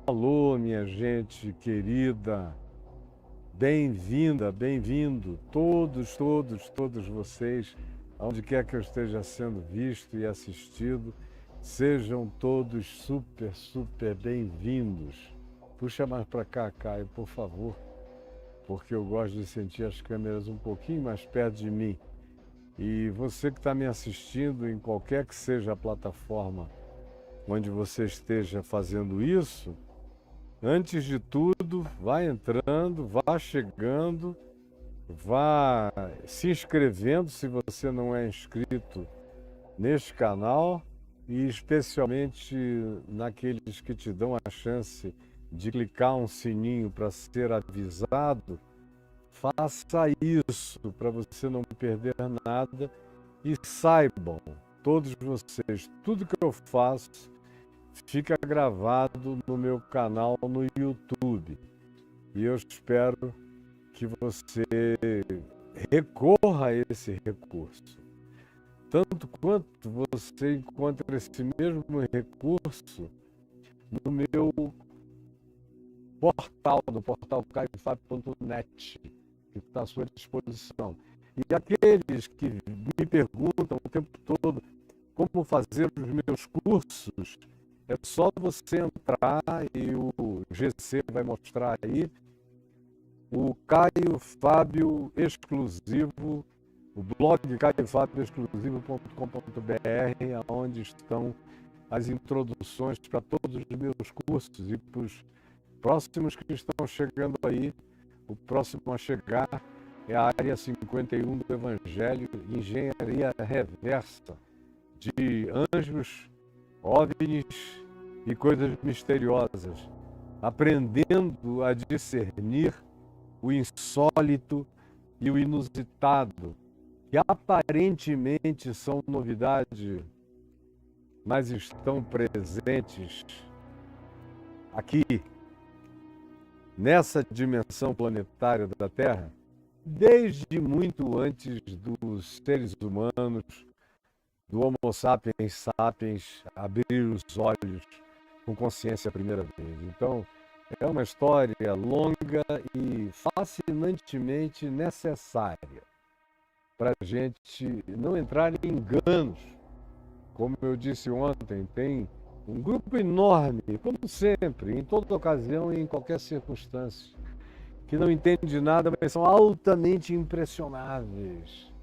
Alô, minha gente querida, bem-vinda, bem-vindo, todos vocês, aonde quer que eu esteja sendo visto e assistido, sejam todos super bem-vindos. Puxa mais para cá, Caio, por favor, porque eu gosto de sentir as câmeras um pouquinho mais perto de mim. E você que está me assistindo em qualquer que seja a plataforma onde você esteja fazendo isso, antes de tudo, vá entrando, vá chegando, vá se inscrevendo se você não é inscrito neste canal e especialmente naqueles que te dão a chance de clicar um sininho para ser avisado. Faça isso para você não perder nada e saibam, todos vocês, tudo que eu faço fica gravado no meu canal no YouTube. E eu espero que você recorra a esse recurso. Tanto quanto você encontra esse mesmo recurso no meu portal, no portal caiofab.net, que está à sua disposição. E aqueles que me perguntam o tempo todo como fazer os meus cursos, é só você entrar e o GC vai mostrar aí o Caio Fábio Exclusivo, o blog caiofabioexclusivo.com.br, onde estão as introduções para todos os meus cursos e para os próximos que estão chegando aí. O próximo a chegar é a área 51 do Evangelho, Engenharia Reversa, de anjos, OVNIs e coisas misteriosas, aprendendo a discernir o insólito e o inusitado, que aparentemente são novidade, mas estão presentes aqui, nessa dimensão planetária da Terra, desde muito antes dos seres humanos, do Homo sapiens sapiens, abrir os olhos com consciência a primeira vez. Então, é uma história longa e fascinantemente necessária para a gente não entrar em enganos. Como eu disse ontem, tem um grupo enorme, como sempre, em toda ocasião e em qualquer circunstância, que não entende nada, mas são altamente impressionáveis.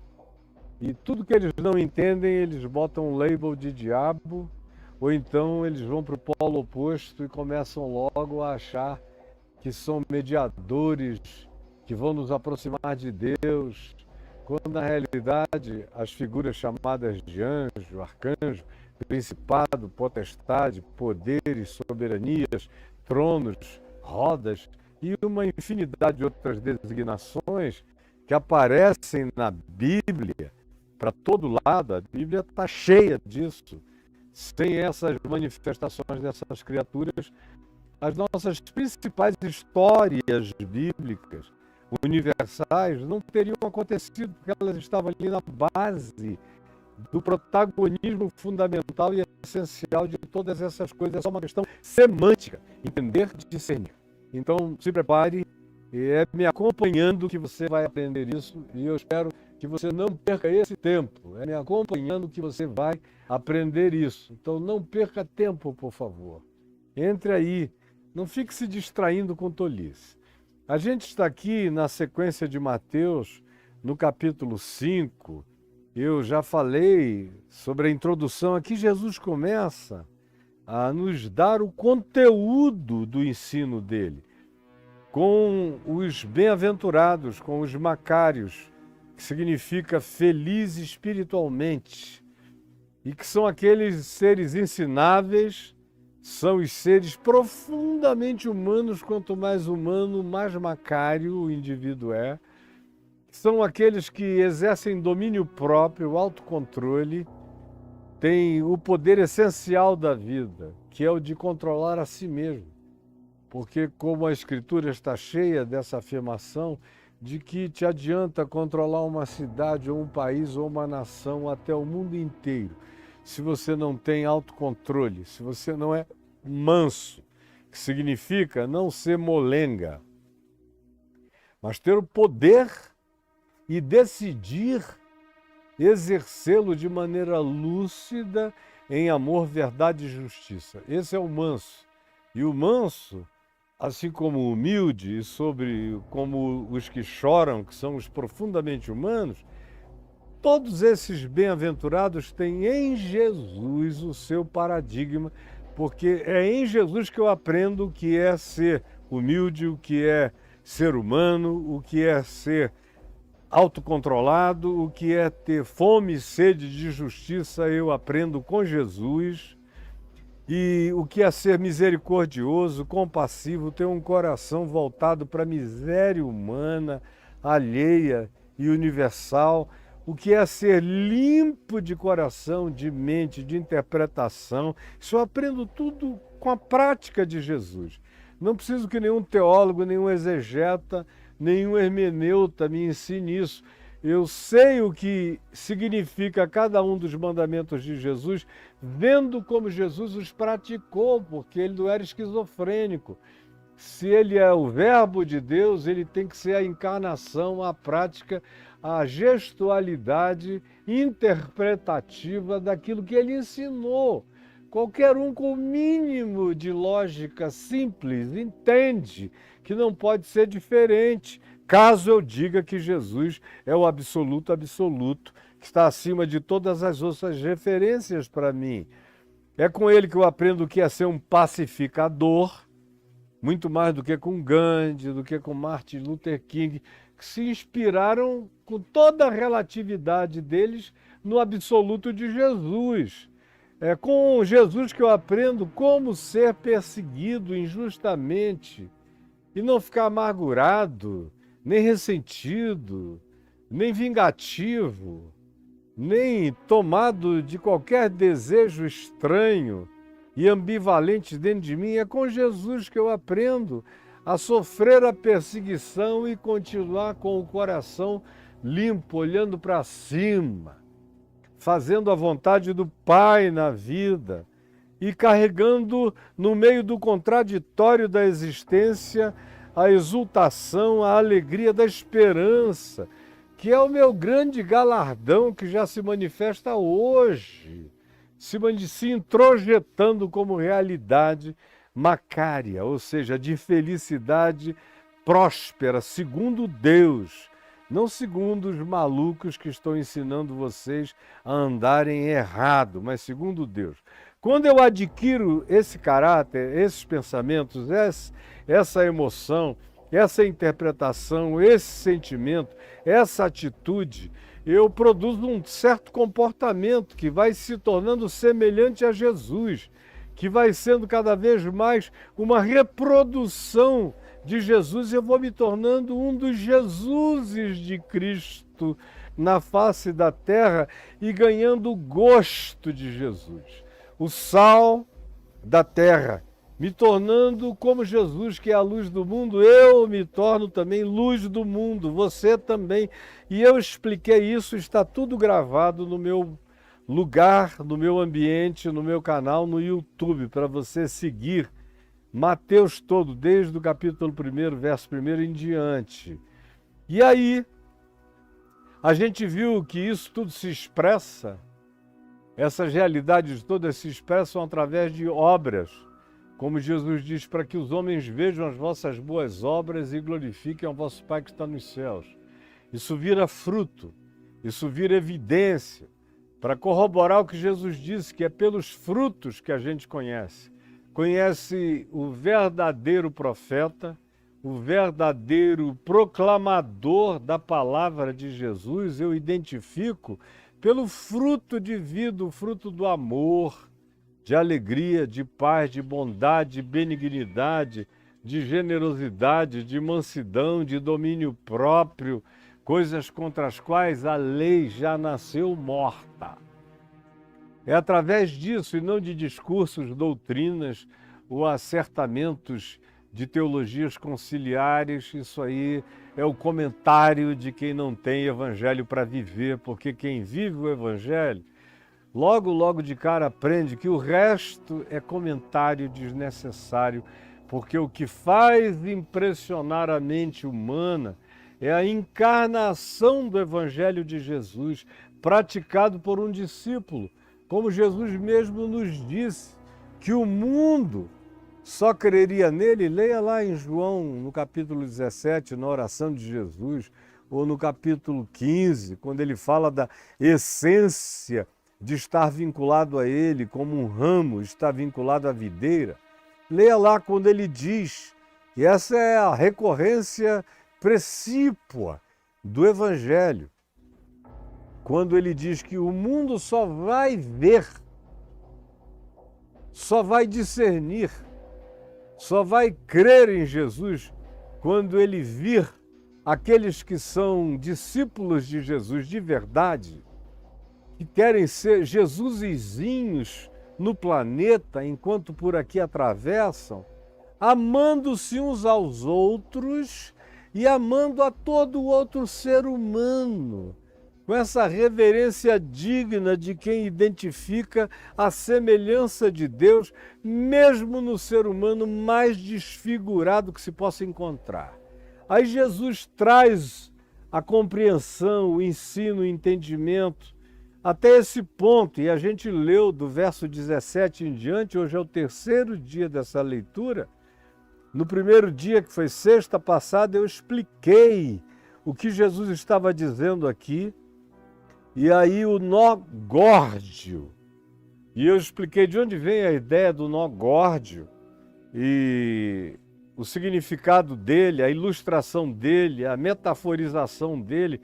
E tudo que eles não entendem, eles botam um label de diabo, ou então eles vão para o polo oposto e começam logo a achar que são mediadores, que vão nos aproximar de Deus, quando na realidade as figuras chamadas de anjo, arcanjo, principado, potestade, poderes, soberanias, tronos, rodas e uma infinidade de outras designações que aparecem na Bíblia, para todo lado, a Bíblia está cheia disso. Sem essas manifestações dessas criaturas, as nossas principais histórias bíblicas, universais, não teriam acontecido, porque elas estavam ali na base do protagonismo fundamental e essencial de todas essas coisas. É só uma questão semântica, entender, discernir. Então, se prepare, é me acompanhando que você vai aprender isso, e eu espero que você não perca esse tempo. É me acompanhando que você vai aprender isso. Então, não perca tempo, por favor. Entre aí, não fique se distraindo com tolice. A gente está aqui na sequência de Mateus, no capítulo 5. Eu já falei sobre a introdução. Aqui Jesus começa a nos dar o conteúdo do ensino dele, com os bem-aventurados, com os macários, que significa feliz espiritualmente, e que são aqueles seres ensináveis, são os seres profundamente humanos. Quanto mais humano, mais macário o indivíduo é. São aqueles que exercem domínio próprio, autocontrole, têm o poder essencial da vida, que é o de controlar a si mesmo. Porque como a Escritura está cheia dessa afirmação de que te adianta controlar uma cidade ou um país ou uma nação, até o mundo inteiro, se você não tem autocontrole, se você não é manso, que significa não ser molenga, mas ter o poder e decidir exercê-lo de maneira lúcida em amor, verdade e justiça. Esse é o manso. E o manso, assim como o humilde e como os que choram, que são os profundamente humanos, todos esses bem-aventurados têm em Jesus o seu paradigma, porque é em Jesus que eu aprendo o que é ser humilde, o que é ser humano, o que é ser autocontrolado, o que é ter fome e sede de justiça, eu aprendo com Jesus. E o que é ser misericordioso, compassivo, ter um coração voltado para a miséria humana, alheia e universal. O que é ser limpo de coração, de mente, de interpretação. Isso eu aprendo tudo com a prática de Jesus. Não preciso que nenhum teólogo, nenhum exegeta, nenhum hermeneuta me ensine isso. Eu sei o que significa cada um dos mandamentos de Jesus, vendo como Jesus os praticou, porque ele não era esquizofrênico. Se ele é o verbo de Deus, ele tem que ser a encarnação, a prática, a gestualidade interpretativa daquilo que ele ensinou. Qualquer um com o mínimo de lógica simples entende que não pode ser diferente, caso eu diga que Jesus é o absoluto absoluto, que está acima de todas as outras referências para mim. É com ele que eu aprendo o que é ser um pacificador, muito mais do que com Gandhi, do que com Martin Luther King, que se inspiraram com toda a relatividade deles no absoluto de Jesus. É com Jesus que eu aprendo como ser perseguido injustamente e não ficar amargurado, nem ressentido, nem vingativo, nem tomado de qualquer desejo estranho e ambivalente dentro de mim. É com Jesus que eu aprendo a sofrer a perseguição e continuar com o coração limpo, olhando para cima, fazendo a vontade do Pai na vida e carregando no meio do contraditório da existência a exultação, a alegria da esperança, que é o meu grande galardão que já se manifesta hoje, se introjetando como realidade macária, ou seja, de felicidade próspera, segundo Deus, não segundo os malucos que estão ensinando vocês a andarem errado, mas segundo Deus. Quando eu adquiro esse caráter, esses pensamentos, essa emoção, essa interpretação, esse sentimento, essa atitude, eu produzo um certo comportamento que vai se tornando semelhante a Jesus, que vai sendo cada vez mais uma reprodução de Jesus, e eu vou me tornando um dos Jesuses de Cristo na face da terra e ganhando o gosto de Jesus. O sal da terra, me tornando como Jesus, que é a luz do mundo, eu me torno também luz do mundo, você também. E eu expliquei isso, está tudo gravado no meu lugar, no meu ambiente, no meu canal, no YouTube, para você seguir Mateus todo, desde o capítulo 1, verso 1 em diante. E aí, a gente viu que isso tudo se expressa, essas realidades todas se expressam através de obras, como Jesus diz, para que os homens vejam as vossas boas obras e glorifiquem ao vosso Pai que está nos céus. Isso vira fruto, isso vira evidência, para corroborar o que Jesus disse, que é pelos frutos que a gente conhece. Conhece o verdadeiro profeta, o verdadeiro proclamador da palavra de Jesus, eu identifico pelo fruto de vida, o fruto do amor, de alegria, de paz, de bondade, de benignidade, de generosidade, de mansidão, de domínio próprio, coisas contra as quais a lei já nasceu morta. É através disso, e não de discursos, doutrinas ou acertamentos de teologias conciliares, isso aí é o comentário de quem não tem evangelho para viver, porque quem vive o evangelho, logo de cara aprende que o resto é comentário desnecessário, porque o que faz impressionar a mente humana é a encarnação do Evangelho de Jesus, praticado por um discípulo, como Jesus mesmo nos disse, que o mundo só creria nele. Leia lá em João, no capítulo 17, na oração de Jesus, ou no capítulo 15, quando ele fala da essência de estar vinculado a ele, como um ramo está vinculado à videira. Leia lá quando ele diz, e essa é a recorrência precípua do Evangelho, quando ele diz que o mundo só vai ver, só vai discernir, só vai crer em Jesus quando ele vir aqueles que são discípulos de Jesus de verdade, que querem ser Jesusizinhos no planeta enquanto por aqui atravessam, amando-se uns aos outros e amando a todo outro ser humano, com essa reverência digna de quem identifica a semelhança de Deus, mesmo no ser humano mais desfigurado que se possa encontrar. Aí Jesus traz a compreensão, o ensino, o entendimento, até esse ponto, e a gente leu do verso 17 em diante, hoje é o terceiro dia dessa leitura. No primeiro dia, que foi sexta passada, eu expliquei o que Jesus estava dizendo aqui, e aí o nó górdio. E eu expliquei de onde vem a ideia do nó górdio, e o significado dele, a ilustração dele, a metaforização dele,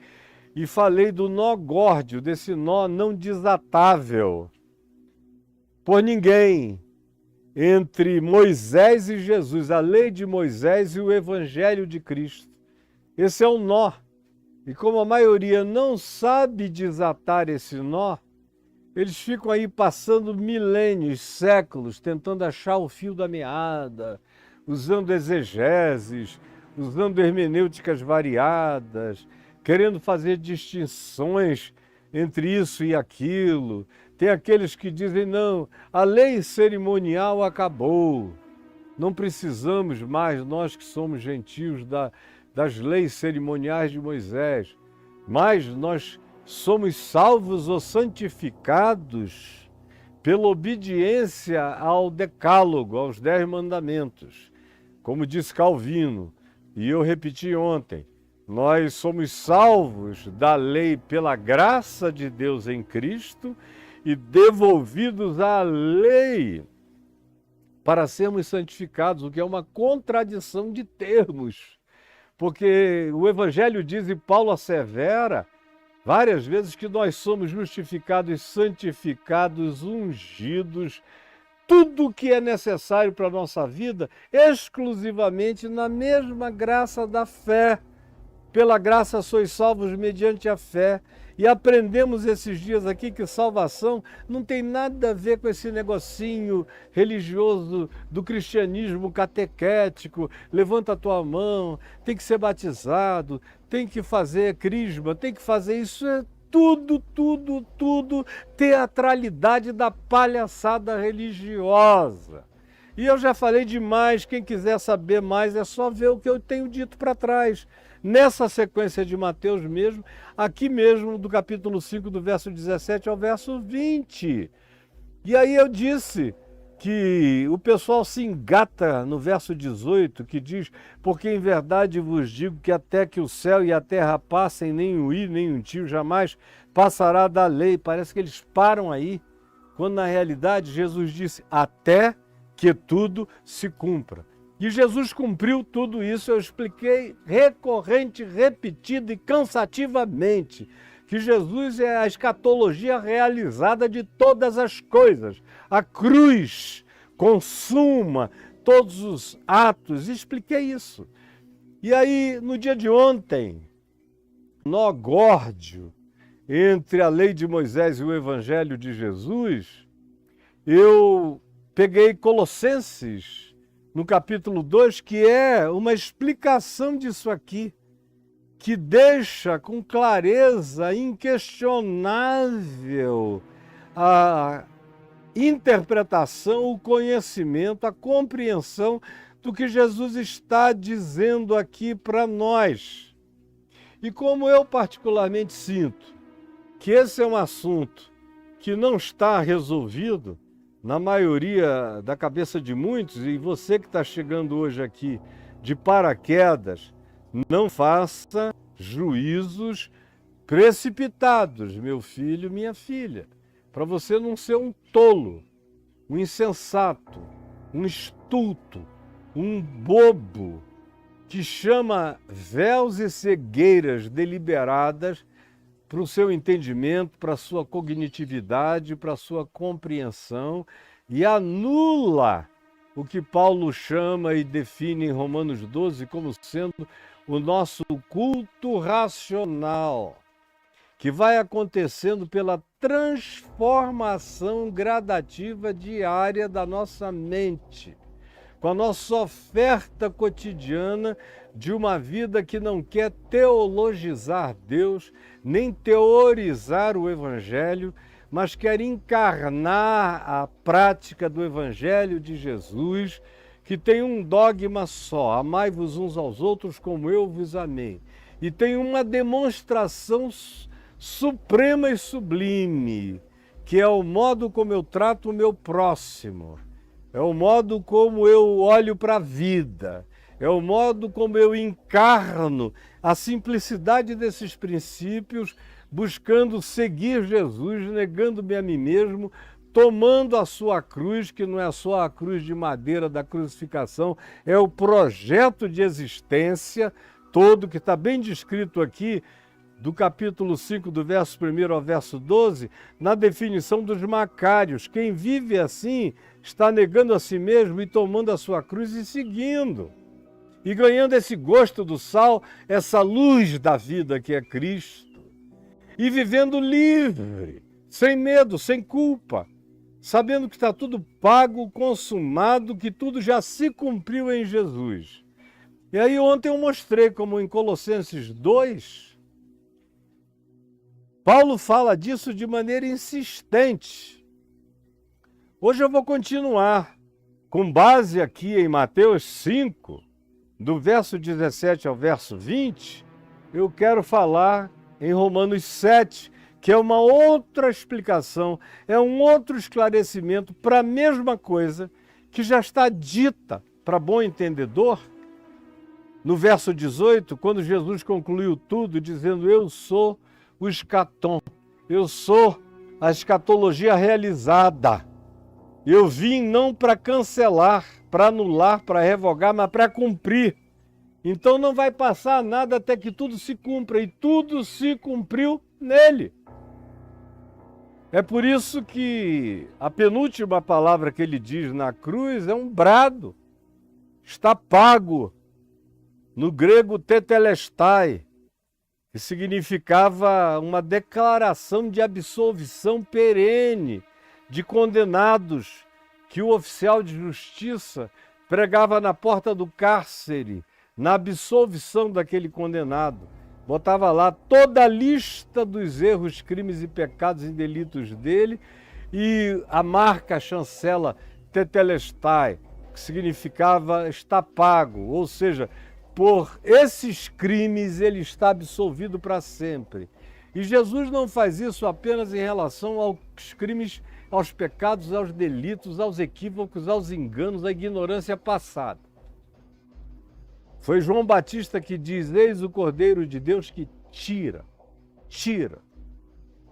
e falei do nó górdio, desse nó não desatável por ninguém, entre Moisés e Jesus, a lei de Moisés e o Evangelho de Cristo. Esse é um nó. E como a maioria não sabe desatar esse nó, eles ficam aí passando milênios, séculos, tentando achar o fio da meada, usando exegeses, usando hermenêuticas variadas, querendo fazer distinções entre isso e aquilo. Tem aqueles que dizem, não, a lei cerimonial acabou. Não precisamos mais, nós que somos gentios, das leis cerimoniais de Moisés. Mas nós somos salvos ou santificados pela obediência ao decálogo, aos 10 mandamentos. Como disse Calvino, e eu repeti ontem, nós somos salvos da lei pela graça de Deus em Cristo e devolvidos à lei para sermos santificados, o que é uma contradição de termos. Porque o Evangelho diz, e Paulo assevera várias vezes, que nós somos justificados, santificados, ungidos, tudo o que é necessário para a nossa vida, exclusivamente na mesma graça da fé. Pela graça sois salvos mediante a fé. E aprendemos esses dias aqui que salvação não tem nada a ver com esse negocinho religioso do cristianismo catequético. Levanta a tua mão, tem que ser batizado, tem que fazer crisma, tem que fazer isso. É tudo teatralidade da palhaçada religiosa. E eu já falei demais, quem quiser saber mais é só ver o que eu tenho dito para trás. Nessa sequência de Mateus mesmo, aqui mesmo do capítulo 5, do verso 17 ao verso 20. E aí eu disse que o pessoal se engata no verso 18, que diz, porque em verdade vos digo que até que o céu e a terra passem, nem o i, nem o tio jamais passará da lei. Parece que eles param aí, quando na realidade Jesus disse, até que tudo se cumpra. E Jesus cumpriu tudo isso, eu expliquei recorrente, repetido e cansativamente, que Jesus é a escatologia realizada de todas as coisas. A cruz consuma todos os atos, expliquei isso. E aí, no dia de ontem, nó górdio entre a lei de Moisés e o Evangelho de Jesus, eu peguei Colossenses, no capítulo 2, que é uma explicação disso aqui, que deixa com clareza inquestionável a interpretação, o conhecimento, a compreensão do que Jesus está dizendo aqui para nós. E como eu particularmente sinto que esse é um assunto que não está resolvido, na maioria da cabeça de muitos, e você que está chegando hoje aqui de paraquedas, não faça juízos precipitados, meu filho, minha filha, para você não ser um tolo, um insensato, um estulto, um bobo, que chama véus e cegueiras deliberadas para o seu entendimento, para a sua cognitividade, para a sua compreensão, e anula o que Paulo chama e define em Romanos 12 como sendo o nosso culto racional, que vai acontecendo pela transformação gradativa diária da nossa mente, com a nossa oferta cotidiana de uma vida que não quer teologizar Deus, nem teorizar o Evangelho, mas quer encarnar a prática do Evangelho de Jesus, que tem um dogma só: amai-vos uns aos outros como eu vos amei. E tem uma demonstração suprema e sublime, que é o modo como eu trato o meu próximo, é o modo como eu olho para a vida, é o modo como eu encarno a simplicidade desses princípios, buscando seguir Jesus, negando-me a mim mesmo, tomando a sua cruz, que não é só a cruz de madeira da crucificação, é o projeto de existência todo, que está bem descrito aqui, do capítulo 5, do verso 1 ao verso 12, na definição dos macários. Quem vive assim está negando a si mesmo e tomando a sua cruz e seguindo. E ganhando esse gosto do sal, essa luz da vida que é Cristo. E vivendo livre, sem medo, sem culpa, sabendo que está tudo pago, consumado, que tudo já se cumpriu em Jesus. E aí ontem eu mostrei como em Colossenses 2, Paulo fala disso de maneira insistente. Hoje eu vou continuar, com base aqui em Mateus 5, do verso 17 ao verso 20, eu quero falar em Romanos 7, que é uma outra explicação, é um outro esclarecimento para a mesma coisa que já está dita para bom entendedor. No verso 18, quando Jesus concluiu tudo, dizendo: eu sou o escatom, eu sou a escatologia realizada. Eu vim não para cancelar, para anular, para revogar, mas para cumprir. Então não vai passar nada até que tudo se cumpra, e tudo se cumpriu nele. É por isso que a penúltima palavra que ele diz na cruz é um brado. Está pago. No grego, tetelestai, que significava uma declaração de absolvição perene de condenados que o oficial de justiça pregava na porta do cárcere, na absolvição daquele condenado. Botava lá toda a lista dos erros, crimes e pecados e delitos dele, e a marca, a chancela tetelestai, que significava está pago, ou seja, por esses crimes ele está absolvido para sempre. E Jesus não faz isso apenas em relação aos crimes, aos pecados, aos delitos, aos equívocos, aos enganos, à ignorância passada. Foi João Batista que diz: eis o Cordeiro de Deus que tira.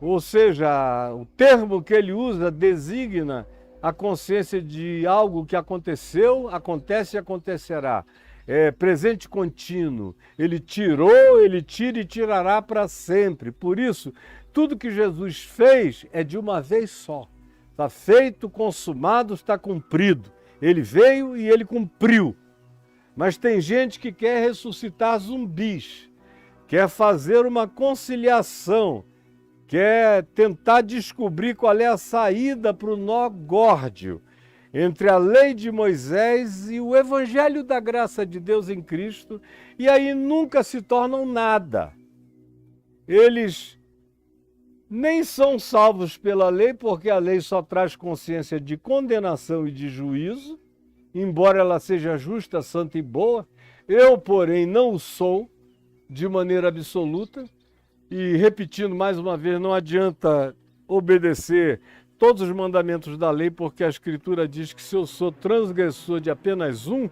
Ou seja, o termo que ele usa designa a consciência de algo que aconteceu, acontece e acontecerá. É presente contínuo. Ele tirou, ele tira e tirará para sempre. Por isso, tudo que Jesus fez é de uma vez só. Está feito, consumado, está cumprido. Ele veio e ele cumpriu. Mas tem gente que quer ressuscitar zumbis, quer fazer uma conciliação, quer tentar descobrir qual é a saída para o nó górdio entre a lei de Moisés e o evangelho da graça de Deus em Cristo, e aí nunca se tornam nada. Eles nem são salvos pela lei, porque a lei só traz consciência de condenação e de juízo, embora ela seja justa, santa e boa. Eu, porém, não o sou de maneira absoluta. E repetindo mais uma vez, não adianta obedecer todos os mandamentos da lei, porque a Escritura diz que se eu sou transgressor de apenas um,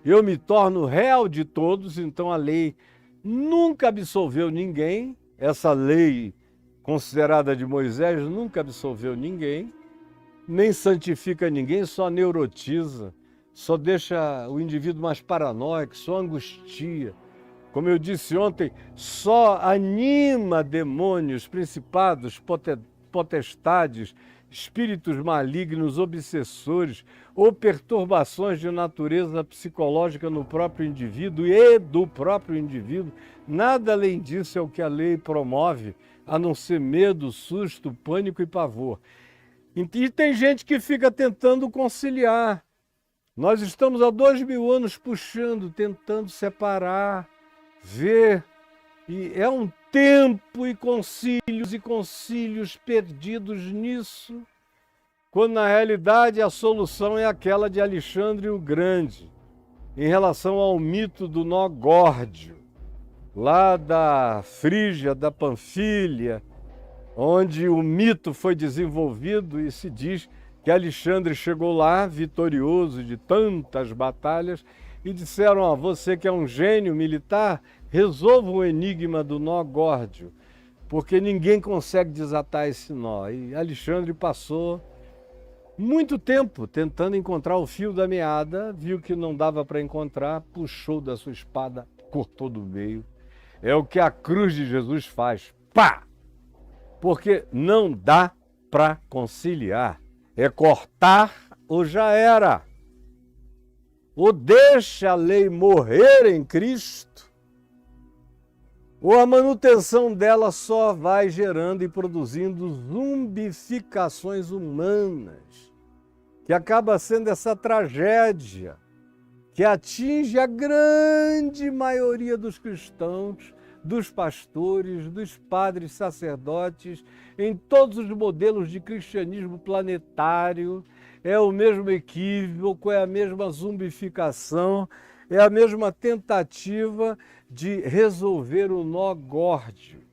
eu me torno réu de todos. Então a lei nunca absolveu ninguém, essa lei considerada de Moisés nunca absolveu ninguém, nem santifica ninguém, só neurotiza, só deixa o indivíduo mais paranoico, só angustia. Como eu disse ontem, só anima demônios, principados, potestades, espíritos malignos, obsessores ou perturbações de natureza psicológica no próprio indivíduo e do próprio indivíduo. Nada além disso é o que a lei promove, a não ser medo, susto, pânico e pavor. E tem gente que fica tentando conciliar. Nós estamos há 2000 anos puxando, tentando separar, ver, e é um tempo e concílios perdidos nisso, quando na realidade a solução é aquela de Alexandre o Grande, em relação ao mito do nó górdio, lá da Frígia, da Panfilha, onde o mito foi desenvolvido e se diz que Alexandre chegou lá, vitorioso de tantas batalhas, e disseram: você que é um gênio militar, resolva o enigma do nó górdio, porque ninguém consegue desatar esse nó. E Alexandre passou muito tempo tentando encontrar o fio da meada, viu que não dava para encontrar, puxou da sua espada, cortou do meio. É o que a cruz de Jesus faz. Pá! Porque não dá para conciliar. É cortar ou já era. Ou deixa a lei morrer em Cristo, ou a manutenção dela só vai gerando e produzindo zumbificações humanas, que acaba sendo essa tragédia que atinge a grande maioria dos cristãos, dos pastores, dos padres sacerdotes, em todos os modelos de cristianismo planetário. É o mesmo equívoco, é a mesma zumbificação, é a mesma tentativa de resolver o nó górdio,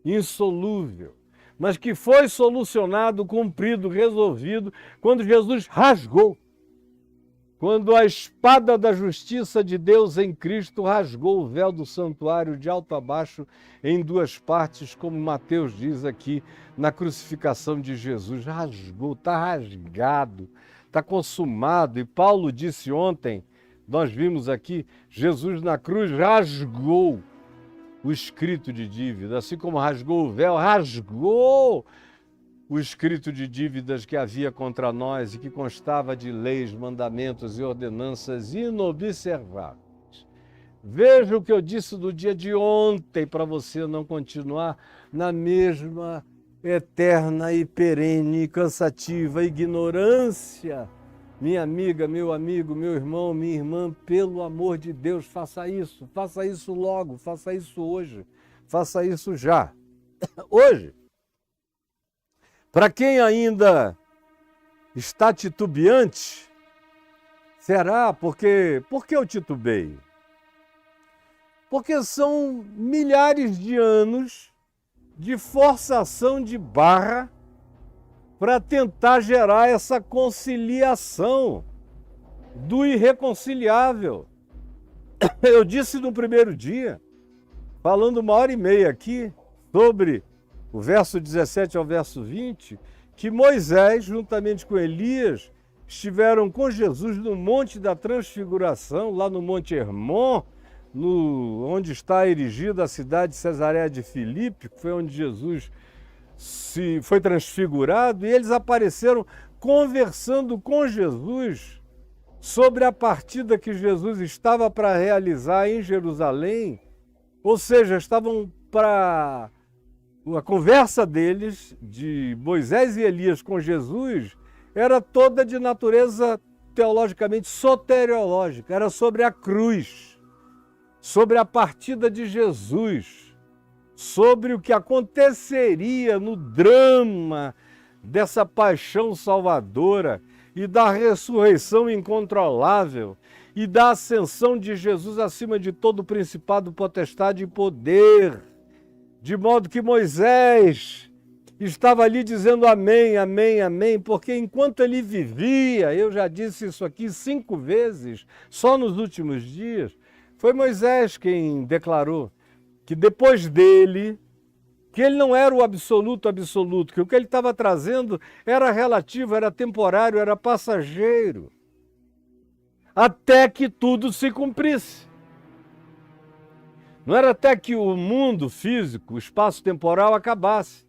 insolúvel, mas que foi solucionado, cumprido, resolvido, quando Jesus rasgou. Quando a espada da justiça de Deus em Cristo rasgou o véu do santuário de alto a baixo em duas partes, como Mateus diz aqui na crucificação de Jesus. Rasgou, está rasgado, está consumado. E Paulo disse ontem, nós vimos aqui, Jesus na cruz rasgou o escrito de dívida, assim como rasgou o véu, rasgou o escrito de dívidas que havia contra nós e que constava de leis, mandamentos e ordenanças inobserváveis. Veja o que eu disse do dia de ontem, para você não continuar na mesma eterna e perene, cansativa ignorância. Minha amiga, meu amigo, meu irmão, minha irmã, pelo amor de Deus, faça isso logo, faça isso hoje, faça isso já. Hoje. Para quem ainda está titubeante, será? Por que eu titubeio? Porque são milhares de anos de forçação de barra para tentar gerar essa conciliação do irreconciliável. Eu disse no primeiro dia, falando 1h30 aqui, sobre o verso 17 ao verso 20, que Moisés, juntamente com Elias, estiveram com Jesus no Monte da Transfiguração, lá no Monte Hermon, onde está erigida a cidade de Cesareia de Filipe, que foi onde Jesus foi transfigurado, e eles apareceram conversando com Jesus sobre a partida que Jesus estava para realizar em Jerusalém, ou seja, estavam para... A conversa deles, de Moisés e Elias com Jesus, era toda de natureza teologicamente soteriológica, era sobre a cruz, sobre a partida de Jesus, sobre o que aconteceria no drama dessa paixão salvadora e da ressurreição incontrolável e da ascensão de Jesus acima de todo principado, potestade e poder, de modo que Moisés estava ali dizendo amém, amém, amém, porque enquanto ele vivia, eu já disse isso aqui 5 vezes, só nos últimos dias, foi Moisés quem declarou que depois dele, que ele não era o absoluto, que o que ele estava trazendo era relativo, era temporário, era passageiro, até que tudo se cumprisse. Não era até que o mundo físico, o espaço temporal acabasse,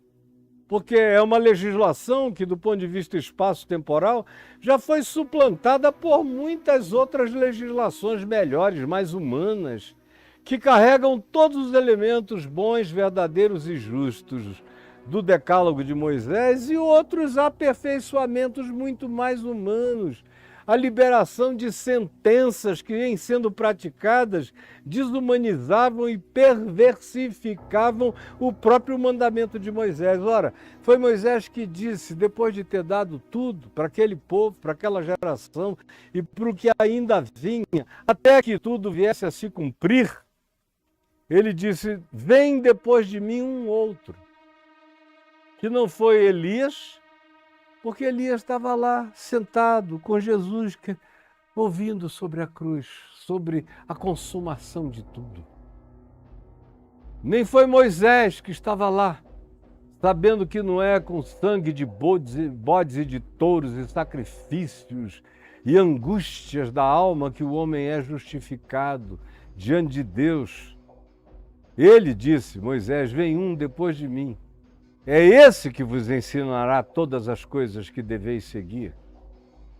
porque é uma legislação que, do ponto de vista espaço-temporal, já foi suplantada por muitas outras legislações melhores, mais humanas, que carregam todos os elementos bons, verdadeiros e justos do Decálogo de Moisés e outros aperfeiçoamentos muito mais humanos. A liberação de sentenças que, em sendo praticadas, desumanizavam e perversificavam o próprio mandamento de Moisés. Ora, foi Moisés que disse, depois de ter dado tudo para aquele povo, para aquela geração e para o que ainda vinha, até que tudo viesse a se cumprir, ele disse, vem depois de mim um outro, que não foi Elias, porque Elias estava lá, sentado com Jesus, ouvindo sobre a cruz, sobre a consumação de tudo. Nem foi Moisés que estava lá, sabendo que não é com sangue de bodes e de touros e sacrifícios e angústias da alma que o homem é justificado diante de Deus. Ele disse, Moisés, vem um depois de mim. É esse que vos ensinará todas as coisas que deveis seguir.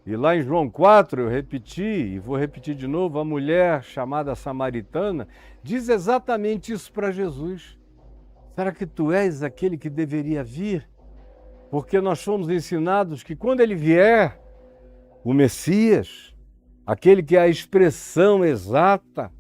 E lá em João 4, eu repeti, e vou repetir de novo, a mulher chamada samaritana diz exatamente isso para Jesus. Será que tu és aquele que deveria vir? Porque nós fomos ensinados que quando ele vier, o Messias, aquele que é a expressão exata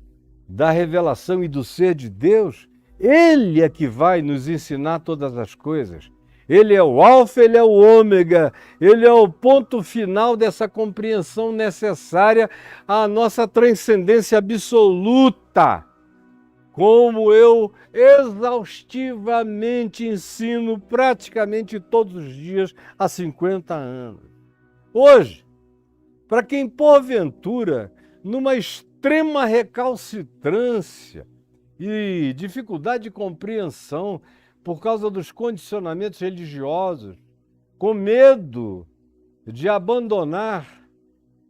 da revelação e do ser de Deus, ele é que vai nos ensinar todas as coisas. Ele é o alfa, ele é o ômega, ele é o ponto final dessa compreensão necessária à nossa transcendência absoluta, como eu exaustivamente ensino praticamente todos os dias há 50 anos. Hoje, para quem porventura, numa extrema recalcitrância e dificuldade de compreensão por causa dos condicionamentos religiosos, com medo de abandonar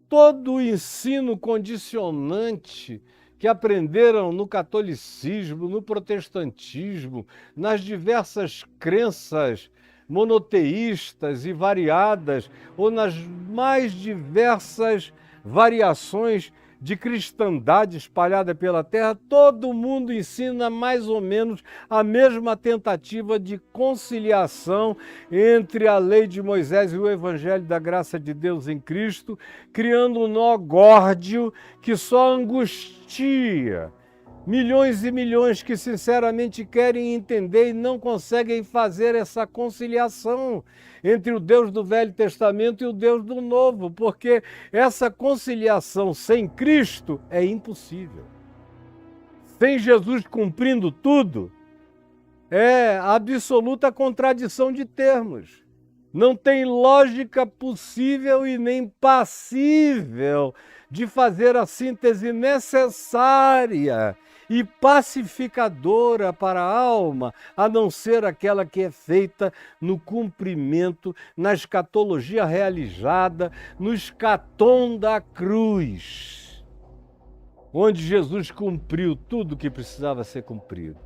todo o ensino condicionante que aprenderam no catolicismo, no protestantismo, nas diversas crenças monoteístas e variadas, ou nas mais diversas variações de cristandade espalhada pela terra, todo mundo ensina mais ou menos a mesma tentativa de conciliação entre a lei de Moisés e o evangelho da graça de Deus em Cristo, criando um nó górdio que só angustia milhões e milhões que sinceramente querem entender e não conseguem fazer essa conciliação entre o Deus do Velho Testamento e o Deus do Novo, porque essa conciliação sem Cristo é impossível. Sem Jesus cumprindo tudo, é absoluta contradição de termos. Não tem lógica possível e nem passível de fazer a síntese necessária e pacificadora para a alma, a não ser aquela que é feita no cumprimento, na escatologia realizada, no escatom da cruz, onde Jesus cumpriu tudo o que precisava ser cumprido.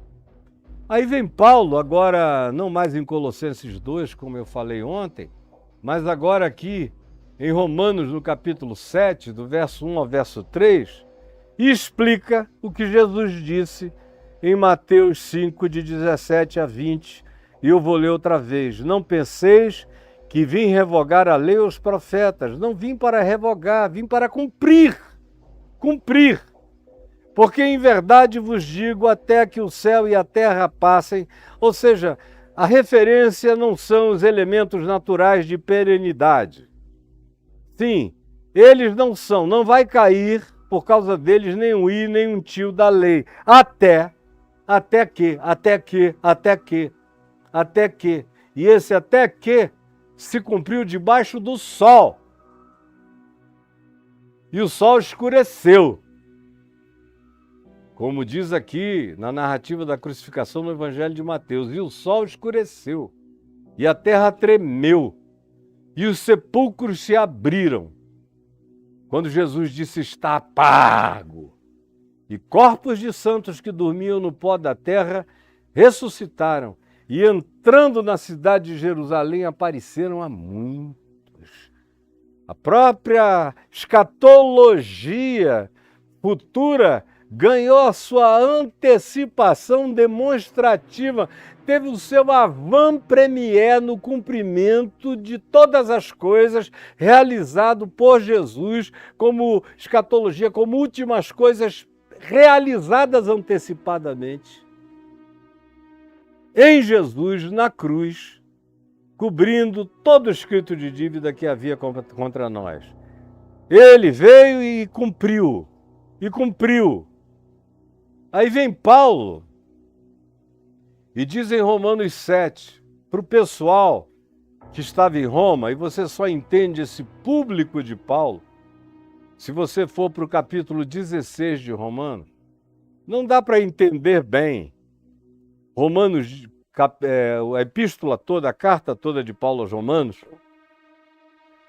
Aí vem Paulo, agora não mais em Colossenses 2, como eu falei ontem, mas agora aqui em Romanos, no capítulo 7, do verso 1 ao verso 3, e explica o que Jesus disse em Mateus 5, de 17 a 20, e eu vou ler outra vez. Não penseis que vim revogar a lei aos profetas, não vim para revogar, vim para cumprir, porque em verdade vos digo, até que o céu e a terra passem, ou seja, A referência não são os elementos naturais de perenidade. Sim, eles não são, não vai cair por causa deles nem um i, nem um tio da lei. Até que. E esse até que se cumpriu debaixo do sol. E o sol escureceu. Como diz aqui na narrativa da crucificação no Evangelho de Mateus, e o sol escureceu, e a terra tremeu, e os sepulcros se abriram. Quando Jesus disse, está pago, e corpos de santos que dormiam no pó da terra ressuscitaram, e entrando na cidade de Jerusalém apareceram a muitos. A própria escatologia futura ganhou a sua antecipação demonstrativa, teve o seu avant-première no cumprimento de todas as coisas realizado por Jesus como escatologia, como últimas coisas realizadas antecipadamente. Em Jesus, na cruz, cobrindo todo o escrito de dívida que havia contra nós. Ele veio e cumpriu. Aí vem Paulo e diz em Romanos 7, para o pessoal que estava em Roma, e você só entende esse público de Paulo, se você for para o capítulo 16 de Romanos, não dá para entender bem Romanos, a epístola toda, a carta toda de Paulo aos Romanos,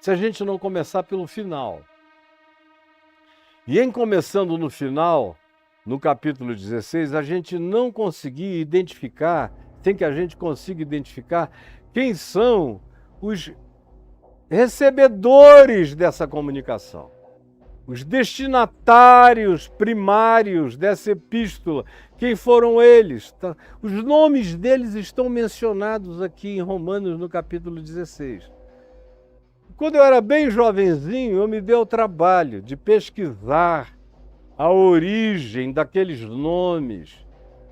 se a gente não começar pelo final. E em começando no final, no capítulo 16, a gente não conseguir identificar, sem que a gente consiga identificar quem são os recebedores dessa comunicação, os destinatários primários dessa epístola, quem foram eles? Os nomes deles estão mencionados aqui em Romanos, no capítulo 16. Quando eu era bem jovenzinho, eu me dei o trabalho de pesquisar a origem daqueles nomes,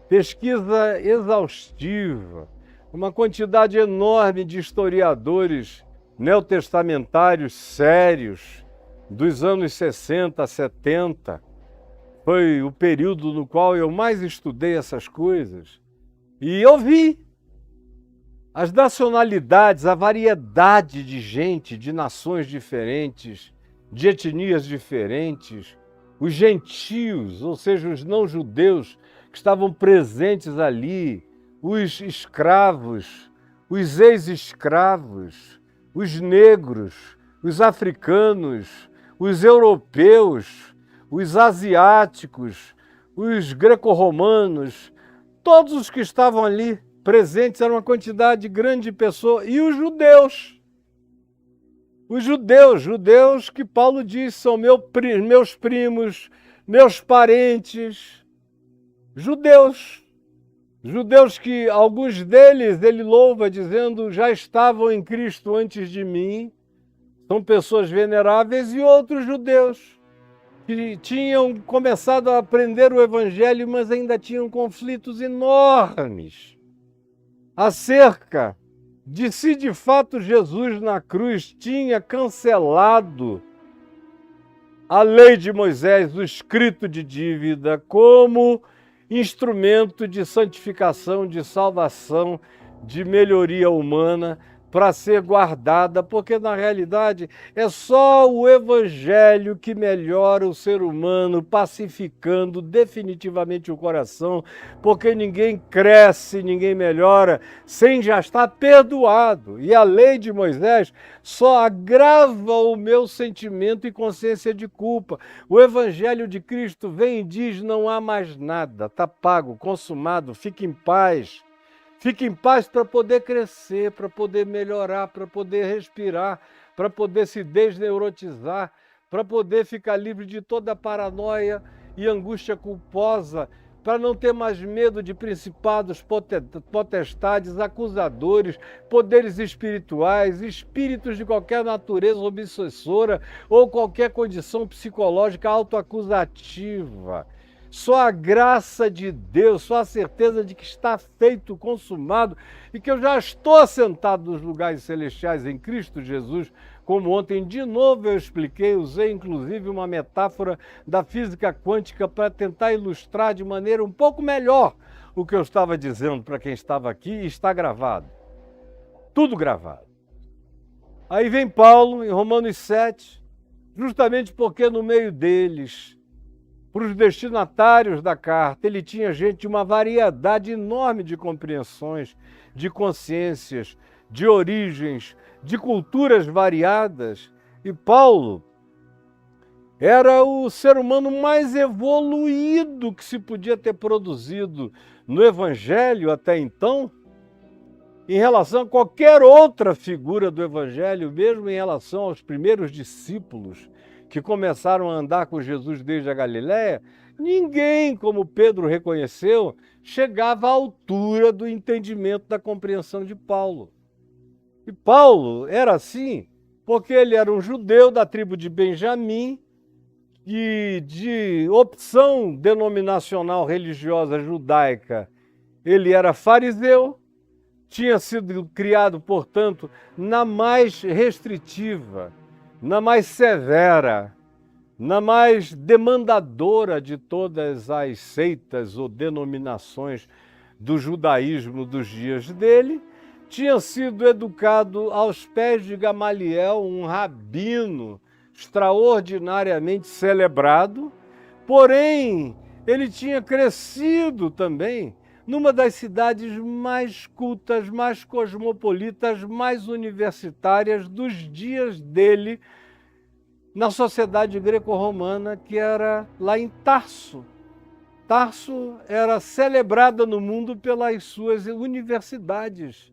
pesquisa exaustiva, uma quantidade enorme de historiadores neotestamentários sérios, dos anos 60, 70, foi o período no qual eu mais estudei essas coisas, e eu vi as nacionalidades, a variedade de gente, de nações diferentes, de etnias diferentes, os gentios, ou seja, os não-judeus que estavam presentes ali, os escravos, os ex-escravos, os negros, os africanos, os europeus, os asiáticos, os greco-romanos, todos os que estavam ali presentes, era uma quantidade grande de pessoas, e os judeus. Os judeus que Paulo diz são meus primos, meus parentes, judeus que alguns deles ele louva dizendo já estavam em Cristo antes de mim, são pessoas veneráveis, e outros judeus que tinham começado a aprender o Evangelho, mas ainda tinham conflitos enormes acerca de se de fato Jesus na cruz tinha cancelado a lei de Moisés, o escrito de dívida, como instrumento de santificação, de salvação, de melhoria humana, para ser guardada, porque na realidade é só o Evangelho que melhora o ser humano, pacificando definitivamente o coração, porque ninguém cresce, ninguém melhora sem já estar perdoado. E a lei de Moisés só agrava o meu sentimento e consciência de culpa. O Evangelho de Cristo vem e diz: não há mais nada, está pago, consumado, fique em paz. Fique em paz para poder crescer, para poder melhorar, para poder respirar, para poder se desneurotizar, para poder ficar livre de toda paranoia e angústia culposa, para não ter mais medo de principados, potestades, acusadores, poderes espirituais, espíritos de qualquer natureza obsessora ou qualquer condição psicológica autoacusativa. só a graça de Deus, só a certeza de que está feito, consumado e que eu já estou assentado nos lugares celestiais em Cristo Jesus, como ontem de novo eu expliquei, usei inclusive uma metáfora da física quântica para tentar ilustrar de maneira um pouco melhor o que eu estava dizendo para quem estava aqui, e está gravado. Tudo gravado. Aí vem Paulo em Romanos 7, justamente porque no meio deles, para os destinatários da carta, ele tinha gente de uma variedade enorme de compreensões, de consciências, de origens, de culturas variadas. E Paulo era o ser humano mais evoluído que se podia ter produzido no Evangelho até então, em relação a qualquer outra figura do Evangelho, mesmo em relação aos primeiros discípulos que começaram a andar com Jesus desde a Galiléia, ninguém, como Pedro reconheceu, chegava à altura do entendimento da compreensão de Paulo. E Paulo era assim porque ele era um judeu da tribo de Benjamim, e de opção denominacional religiosa judaica, ele era fariseu, tinha sido criado, portanto, na mais restritiva, na mais severa, na mais demandadora de todas as seitas ou denominações do judaísmo dos dias dele, tinha sido educado aos pés de Gamaliel, um rabino extraordinariamente celebrado, porém, ele tinha crescido também numa das cidades mais cultas, mais cosmopolitas, mais universitárias dos dias dele, na sociedade greco-romana, que era lá em Tarso. Tarso era celebrada no mundo pelas suas universidades,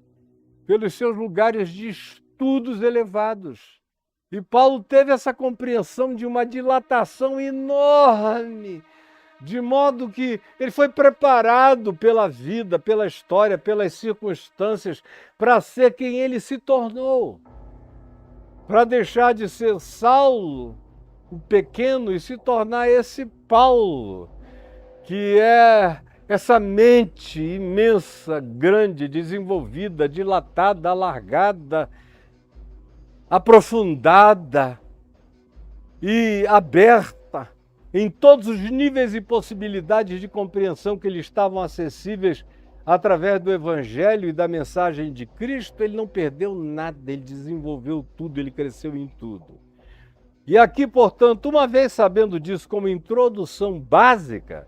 pelos seus lugares de estudos elevados. E Paulo teve essa compreensão de uma dilatação enorme, de modo que ele foi preparado pela vida, pela história, pelas circunstâncias, para ser quem ele se tornou, para deixar de ser Saulo, o pequeno, e se tornar esse Paulo, que é essa mente imensa, grande, desenvolvida, dilatada, alargada, aprofundada e aberta em todos os níveis e possibilidades de compreensão que lhe estavam acessíveis através do Evangelho e da mensagem de Cristo. Ele não perdeu nada, ele desenvolveu tudo, ele cresceu em tudo. E aqui, portanto, uma vez sabendo disso como introdução básica,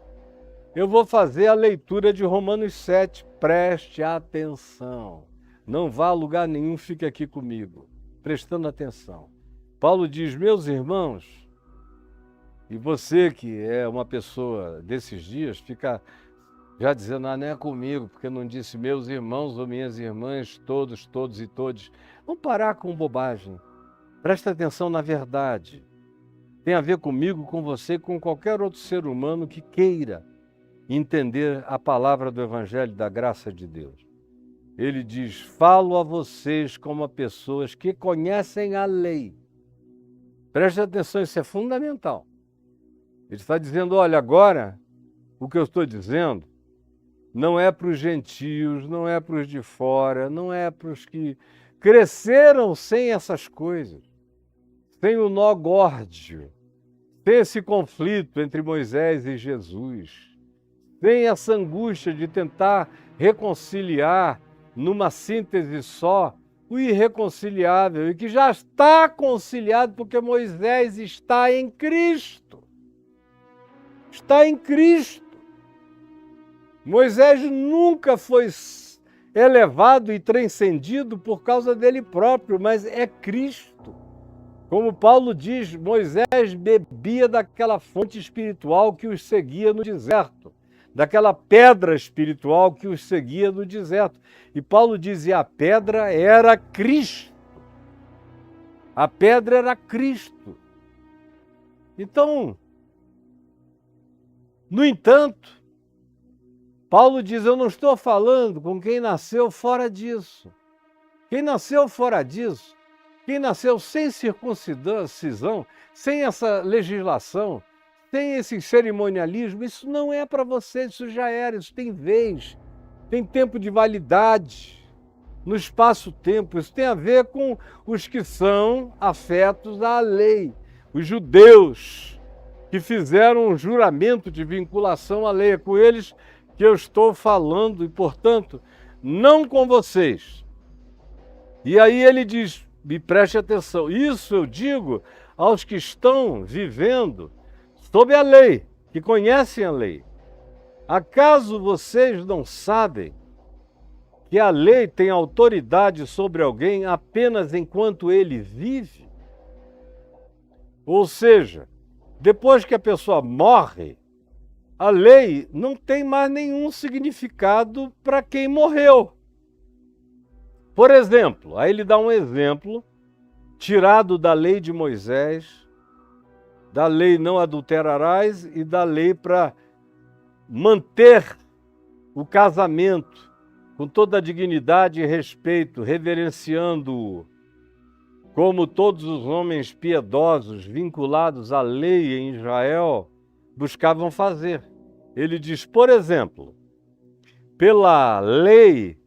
eu vou fazer a leitura de Romanos 7. Preste atenção, não vá a lugar nenhum, fique aqui comigo, prestando atenção. Paulo diz: meus irmãos, e você que é uma pessoa desses dias, fica já dizendo, não é comigo, porque não disse meus irmãos ou minhas irmãs, todos, todos e todes. Vamos parar com bobagem. Presta atenção na verdade. Tem a ver comigo, com você, com qualquer outro ser humano que queira entender a palavra do Evangelho da graça de Deus. Ele diz: falo a vocês como a pessoas que conhecem a lei. Preste atenção, isso é fundamental. Ele está dizendo, olha, agora, o que eu estou dizendo não é para os gentios, não é para os de fora, não é para os que cresceram sem essas coisas, sem o nó górdio, sem esse conflito entre Moisés e Jesus, sem essa angústia de tentar reconciliar numa síntese só o irreconciliável, e que já está conciliado porque Moisés está em Cristo. Está em Cristo. Moisés nunca foi elevado e transcendido por causa dele próprio, mas é Cristo. Como Paulo diz, Moisés bebia daquela fonte espiritual que os seguia no deserto, daquela pedra espiritual que os seguia no deserto. E Paulo dizia, a pedra era Cristo. A pedra era Cristo. Então, no entanto, Paulo diz, eu não estou falando com quem nasceu fora disso. Quem nasceu fora disso, quem nasceu sem circuncisão, sem essa legislação, sem esse cerimonialismo, isso não é para você, isso já era, isso tem vez, tem tempo de validade, no espaço-tempo. Isso tem a ver com os que são afetos à lei, os judeus, que fizeram um juramento de vinculação à lei. É com eles que eu estou falando e, portanto, não com vocês. E aí ele diz, me preste atenção, isso eu digo aos que estão vivendo sob a lei, que conhecem a lei. Acaso vocês não sabem que a lei tem autoridade sobre alguém apenas enquanto ele vive? Ou seja, depois que a pessoa morre, a lei não tem mais nenhum significado para quem morreu. Por exemplo, aí ele dá um exemplo tirado da lei de Moisés, da lei não adulterarás e da lei para manter o casamento com toda a dignidade e respeito, reverenciando-o, como todos os homens piedosos vinculados à lei em Israel buscavam fazer. Ele diz, por exemplo, pela lei,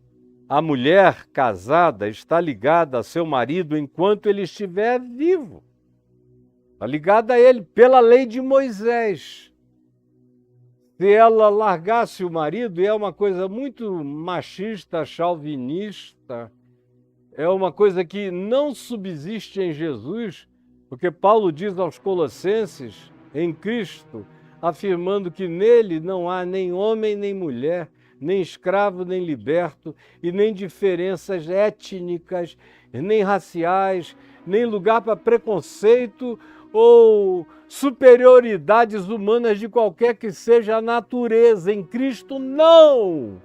a mulher casada está ligada a seu marido enquanto ele estiver vivo. Está ligada a ele pela lei de Moisés. Se ela largasse o marido, e é uma coisa muito machista, chauvinista, é uma coisa que não subsiste em Jesus, porque Paulo diz aos Colossenses, em Cristo, afirmando que nele não há nem homem nem mulher, nem escravo nem liberto, e nem diferenças étnicas, nem raciais, nem lugar para preconceito ou superioridades humanas de qualquer que seja a natureza. Em Cristo, não!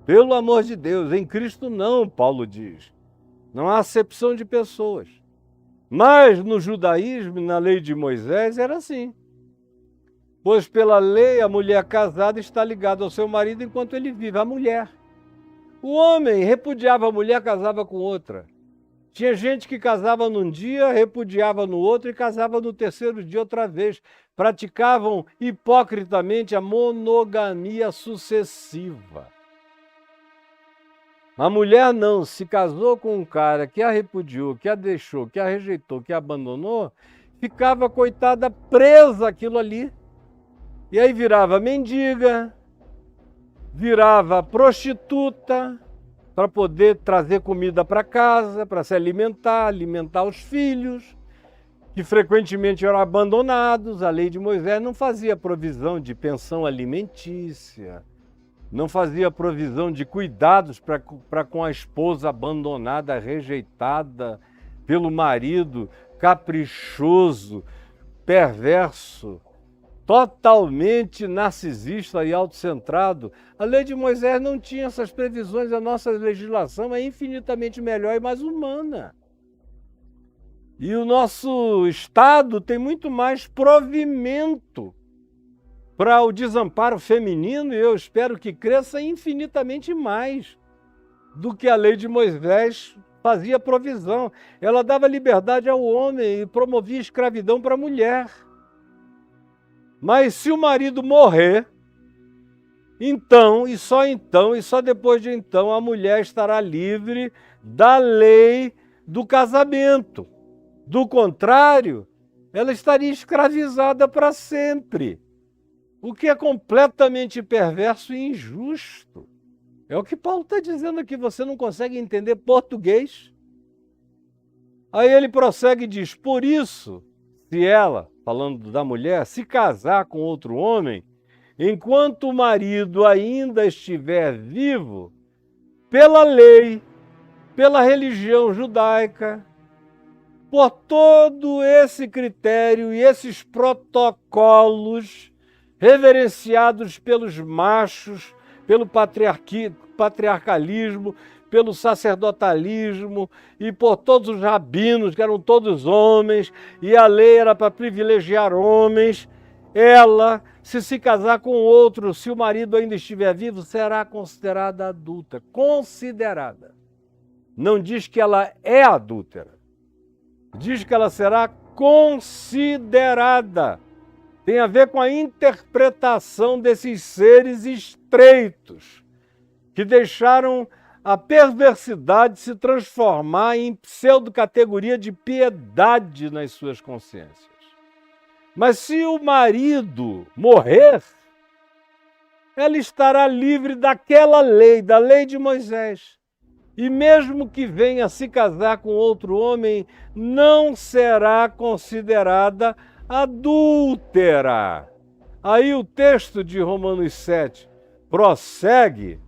Pelo amor de Deus, em Cristo não, Paulo diz. Não há acepção de pessoas. Mas no judaísmo, na lei de Moisés, era assim. Pois pela lei a mulher casada está ligada ao seu marido enquanto ele vive, a mulher. O homem repudiava a mulher, casava com outra. Tinha gente que casava num dia, repudiava no outro e casava no terceiro dia outra vez. Praticavam hipocritamente a monogamia sucessiva. A mulher não, se casou com um cara que a repudiou, que a deixou, que a rejeitou, que a abandonou, ficava, coitada, presa àquilo ali. E aí virava mendiga, virava prostituta, para poder trazer comida para casa, para se alimentar, alimentar os filhos, que frequentemente eram abandonados. A lei de Moisés não fazia provisão de pensão alimentícia, não fazia provisão de cuidados para com a esposa abandonada, rejeitada pelo marido, caprichoso, perverso, totalmente narcisista e autocentrado. A lei de Moisés não tinha essas previsões, a nossa legislação é infinitamente melhor e mais humana. E o nosso Estado tem muito mais provimento para o desamparo feminino, e eu espero que cresça infinitamente mais do que a lei de Moisés fazia provisão. Ela dava liberdade ao homem e promovia escravidão para a mulher. Mas se o marido morrer, então, e só depois de então, a mulher estará livre da lei do casamento. Do contrário, ela estaria escravizada para sempre. O que é completamente perverso e injusto. É o que Paulo está dizendo aqui, você não consegue entender português? Aí ele prossegue e diz, por isso, se ela, falando da mulher, se casar com outro homem, enquanto o marido ainda estiver vivo, pela lei, pela religião judaica, por todo esse critério e esses protocolos reverenciados pelos machos, pelo patriarcalismo, pelo sacerdotalismo e por todos os rabinos, que eram todos homens, e a lei era para privilegiar homens, ela, se casar com outro, se o marido ainda estiver vivo, será considerada adúltera. Considerada. Não diz que ela é adúltera. Diz que ela será considerada Tem a ver com a interpretação desses seres estreitos que deixaram a perversidade se transformar em pseudo-categoria de piedade nas suas consciências. Mas se o marido morrer, ela estará livre daquela lei, da lei de Moisés. E mesmo que venha se casar com outro homem, não será considerada adúltera. Aí o texto de Romanos 7 prossegue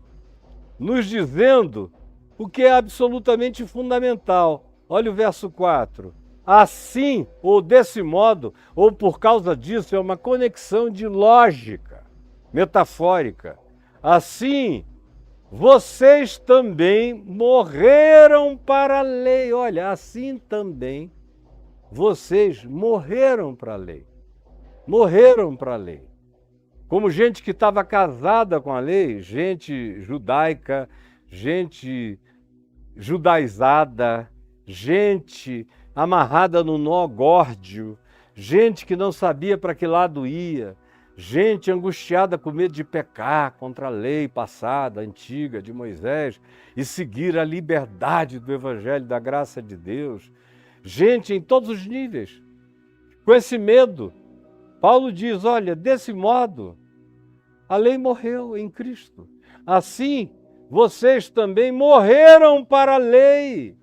nos dizendo o que é absolutamente fundamental. Olha o verso 4. Assim, ou desse modo, ou por causa disso, é uma conexão de lógica metafórica. Assim, vocês também morreram para a lei. Olha, assim também vocês morreram para a lei. Morreram para a lei. Como gente que estava casada com a lei, gente judaica, gente judaizada, gente amarrada no nó górdio, gente que não sabia para que lado ia, gente angustiada com medo de pecar contra a lei passada, antiga, de Moisés, e seguir a liberdade do Evangelho, da graça de Deus. Gente em todos os níveis, com esse medo. Paulo diz, olha, desse modo, a lei morreu em Cristo. Assim, vocês também morreram para a lei,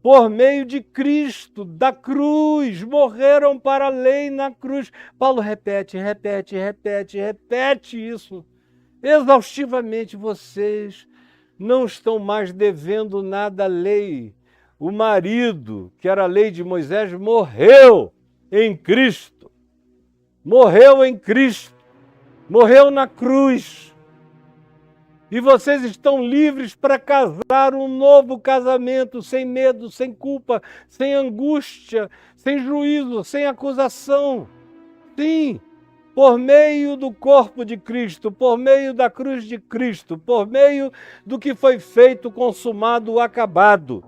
por meio de Cristo, da cruz, morreram para a lei na cruz. Paulo repete isso exaustivamente. Vocês não estão mais devendo nada à lei. O marido, que era a lei de Moisés, morreu em Cristo. Morreu em Cristo. Morreu na cruz. E vocês estão livres para casar um novo casamento, sem medo, sem culpa, sem angústia, sem juízo, sem acusação. Sim, por meio do corpo de Cristo, por meio da cruz de Cristo, por meio do que foi feito, consumado, acabado,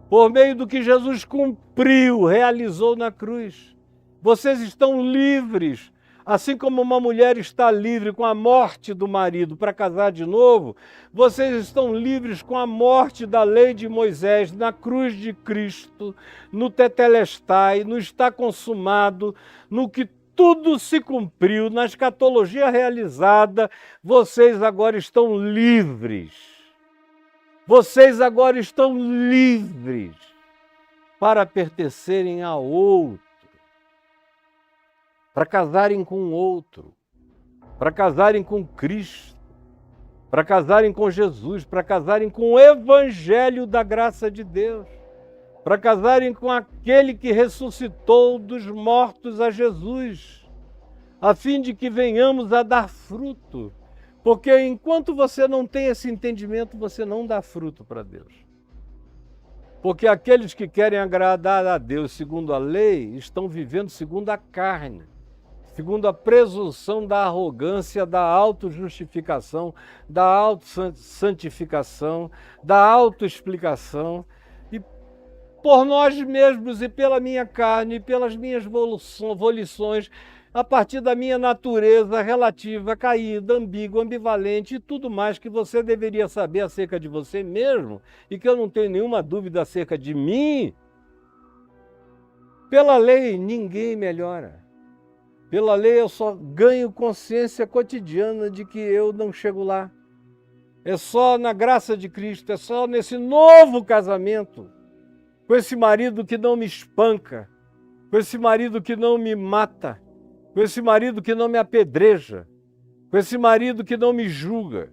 por meio do que Jesus cumpriu, realizou na cruz. Vocês estão livres. Assim como uma mulher está livre com a morte do marido para casar de novo, vocês estão livres com a morte da lei de Moisés na cruz de Cristo, no tetelestai, no está consumado, no que tudo se cumpriu, na escatologia realizada, vocês agora estão livres. Vocês agora estão livres para pertencerem a outro. Para casarem com outro, para casarem com Cristo, para casarem com Jesus, para casarem com o Evangelho da graça de Deus, para casarem com aquele que ressuscitou dos mortos a Jesus, a fim de que venhamos a dar fruto, porque enquanto você não tem esse entendimento, você não dá fruto para Deus. Porque aqueles que querem agradar a Deus segundo a lei, estão vivendo segundo a carne, segundo a presunção da arrogância, da autojustificação, da autossantificação, da autoexplicação. E por nós mesmos e pela minha carne, e pelas minhas volições, a partir da minha natureza relativa, caída, ambígua, ambivalente e tudo mais que você deveria saber acerca de você mesmo e que eu não tenho nenhuma dúvida acerca de mim, pela lei ninguém melhora. Pela lei eu só ganho consciência cotidiana de que eu não chego lá. É só na graça de Cristo, é só nesse novo casamento, com esse marido que não me espanca, com esse marido que não me mata, com esse marido que não me apedreja, com esse marido que não me julga,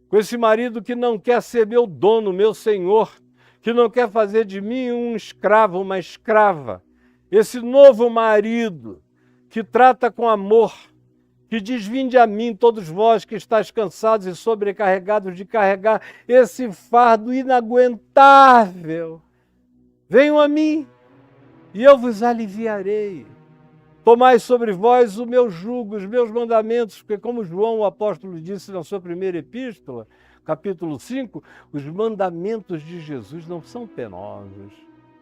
com esse marido que não quer ser meu dono, meu senhor, que não quer fazer de mim um escravo, uma escrava. Esse novo marido que trata com amor, que diz, vinde a mim, todos vós que estáis cansados e sobrecarregados de carregar esse fardo inaguentável. Venham a mim e eu vos aliviarei. Tomai sobre vós o meu jugo, os meus mandamentos, porque como João, o apóstolo, disse na sua primeira epístola, capítulo 5, os mandamentos de Jesus não são penosos.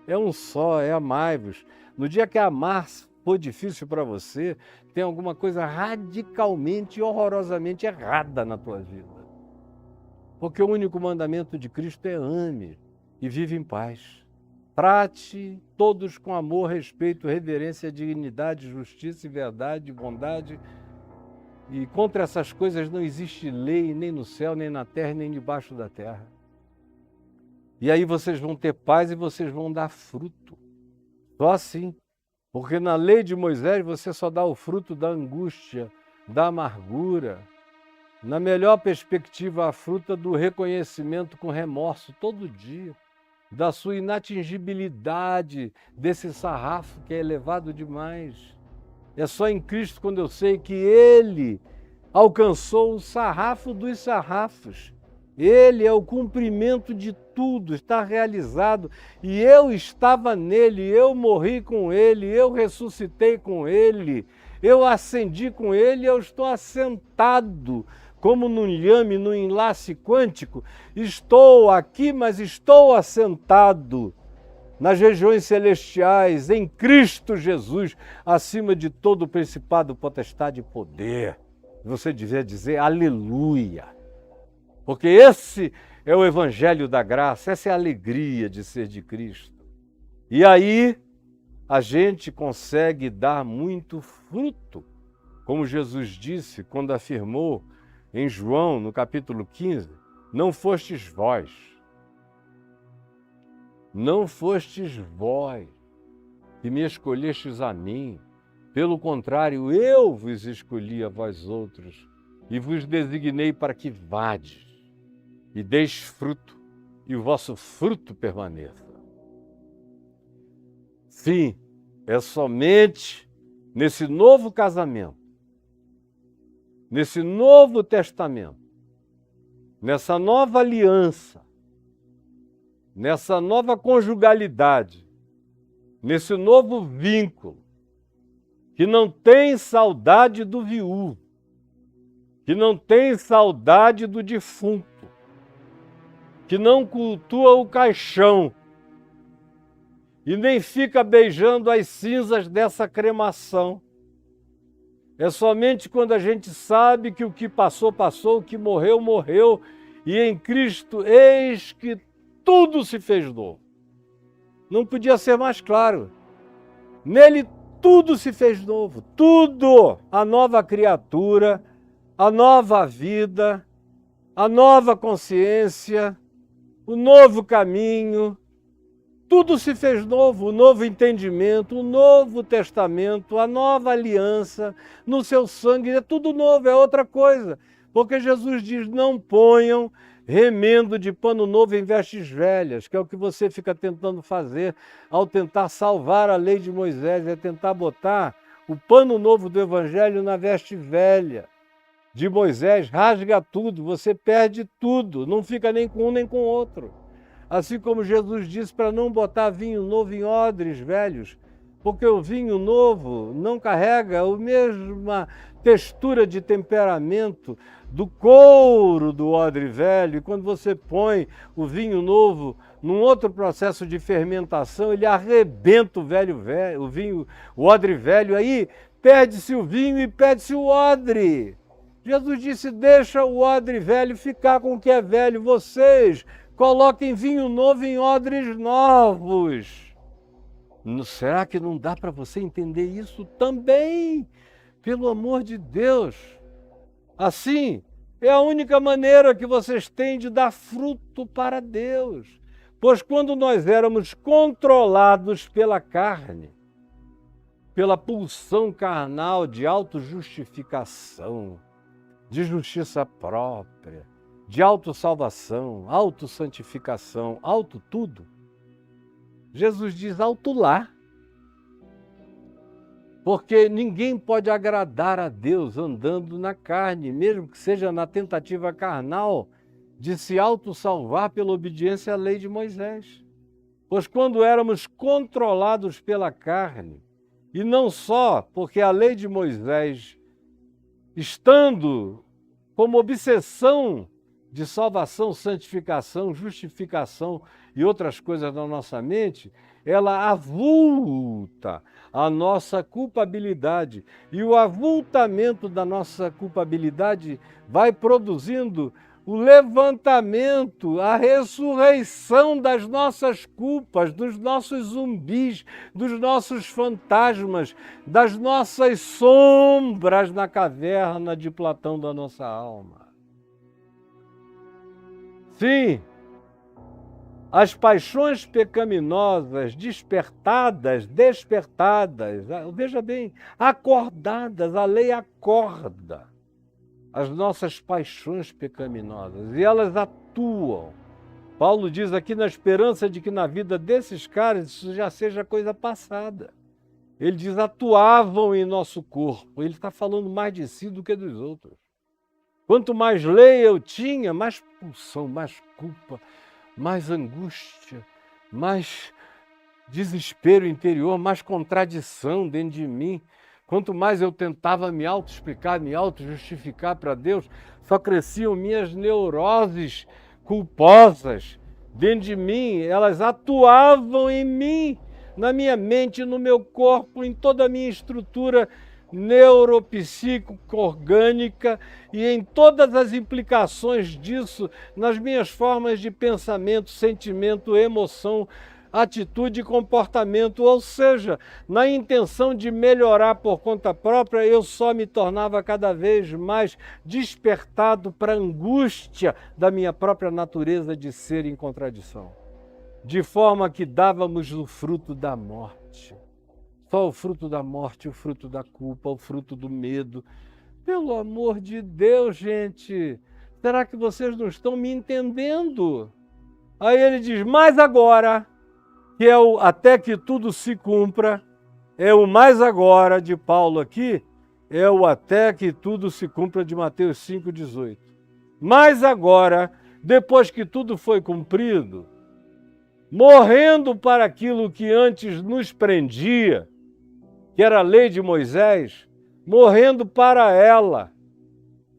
É um só, é amai-vos. No dia que for difícil para você, tem alguma coisa radicalmente e horrorosamente errada na tua vida. Porque o único mandamento de Cristo é ame e vive em paz. Trate todos com amor, respeito, reverência, dignidade, justiça e verdade, bondade. E contra essas coisas não existe lei, nem no céu, nem na terra, nem debaixo da terra. E aí vocês vão ter paz e vocês vão dar fruto. Só assim. Porque na lei de Moisés você só dá o fruto da angústia, da amargura. Na melhor perspectiva, a fruta do reconhecimento com remorso todo dia. Da sua inatingibilidade, desse sarrafo que é elevado demais. É só em Cristo quando eu sei que Ele alcançou o sarrafo dos sarrafos. Ele é o cumprimento de tudo, está realizado. E eu estava nele, eu morri com ele, eu ressuscitei com ele, eu ascendi com ele, eu estou assentado como num lhame, num enlace quântico. Estou aqui, mas estou assentado nas regiões celestiais, em Cristo Jesus, acima de todo principado, potestade e poder. Você devia dizer aleluia. Porque esse é o evangelho da graça, essa é a alegria de ser de Cristo. E aí a gente consegue dar muito fruto, como Jesus disse quando afirmou em João, no capítulo 15, não fostes vós que me escolhestes a mim, pelo contrário, eu vos escolhi a vós outros e vos designei para que vades e deis fruto, e o vosso fruto permaneça. Sim, é somente nesse novo casamento, nesse novo testamento, nessa nova aliança, nessa nova conjugalidade, nesse novo vínculo, que não tem saudade do viúvo, que não tem saudade do defunto, que não cultua o caixão e nem fica beijando as cinzas dessa cremação. É somente quando a gente sabe que o que passou, passou, o que morreu, morreu, e em Cristo, eis que tudo se fez novo. Não podia ser mais claro. Nele tudo se fez novo, tudo! A nova criatura, a nova vida, a nova consciência, o novo caminho, tudo se fez novo, o novo entendimento, o novo testamento, a nova aliança, no seu sangue, é tudo novo, é outra coisa. Porque Jesus diz, não ponham remendo de pano novo em vestes velhas, que é o que você fica tentando fazer ao tentar salvar a lei de Moisés, é tentar botar o pano novo do Evangelho na veste velha de Moisés, rasga tudo, você perde tudo, não fica nem com um nem com o outro. Assim como Jesus disse para não botar vinho novo em odres velhos, porque o vinho novo não carrega a mesma textura de temperamento do couro do odre velho, e quando você põe o vinho novo num outro processo de fermentação, ele arrebenta o odre velho, aí perde-se o vinho e perde-se o odre. Jesus disse, deixa o odre velho ficar com o que é velho, vocês coloquem vinho novo em odres novos. Será que não dá para você entender isso também? Pelo amor de Deus. Assim, é a única maneira que vocês têm de dar fruto para Deus. Pois quando nós éramos controlados pela carne, pela pulsão carnal de autojustificação, de justiça própria, de autossalvação, autossantificação, auto tudo, Jesus diz alto lá. Porque ninguém pode agradar a Deus andando na carne, mesmo que seja na tentativa carnal de se autossalvar pela obediência à lei de Moisés. Pois quando éramos controlados pela carne, e não só porque a lei de Moisés, estando como obsessão de salvação, santificação, justificação e outras coisas na nossa mente, ela avulta a nossa culpabilidade. E o avultamento da nossa culpabilidade vai produzindo o levantamento, a ressurreição das nossas culpas, dos nossos zumbis, dos nossos fantasmas, das nossas sombras na caverna de Platão da nossa alma. Sim, as paixões pecaminosas despertadas, veja bem, acordadas, a lei acorda as nossas paixões pecaminosas e elas atuam. Paulo diz aqui na esperança de que na vida desses caras isso já seja coisa passada. Ele diz, atuavam em nosso corpo. Ele está falando mais de si do que dos outros. Quanto mais lei eu tinha, mais pulsão, mais culpa, mais angústia, mais desespero interior, mais contradição dentro de mim. Quanto mais eu tentava me auto-explicar, me auto-justificar para Deus, só cresciam minhas neuroses culposas dentro de mim. Elas atuavam em mim, na minha mente, no meu corpo, em toda a minha estrutura neuropsíquico-orgânica e em todas as implicações disso nas minhas formas de pensamento, sentimento, emoção, atitude e comportamento, ou seja, na intenção de melhorar por conta própria, eu só me tornava cada vez mais despertado para a angústia da minha própria natureza de ser em contradição. De forma que dávamos o fruto da morte. Só o fruto da morte, o fruto da culpa, o fruto do medo. Pelo amor de Deus, gente, será que vocês não estão me entendendo? Aí ele diz, mas agora, que é o até que tudo se cumpra, é o mais agora de Paulo aqui, é o até que tudo se cumpra de Mateus 5,18. Mas agora, depois que tudo foi cumprido, morrendo para aquilo que antes nos prendia, que era a lei de Moisés, morrendo para ela,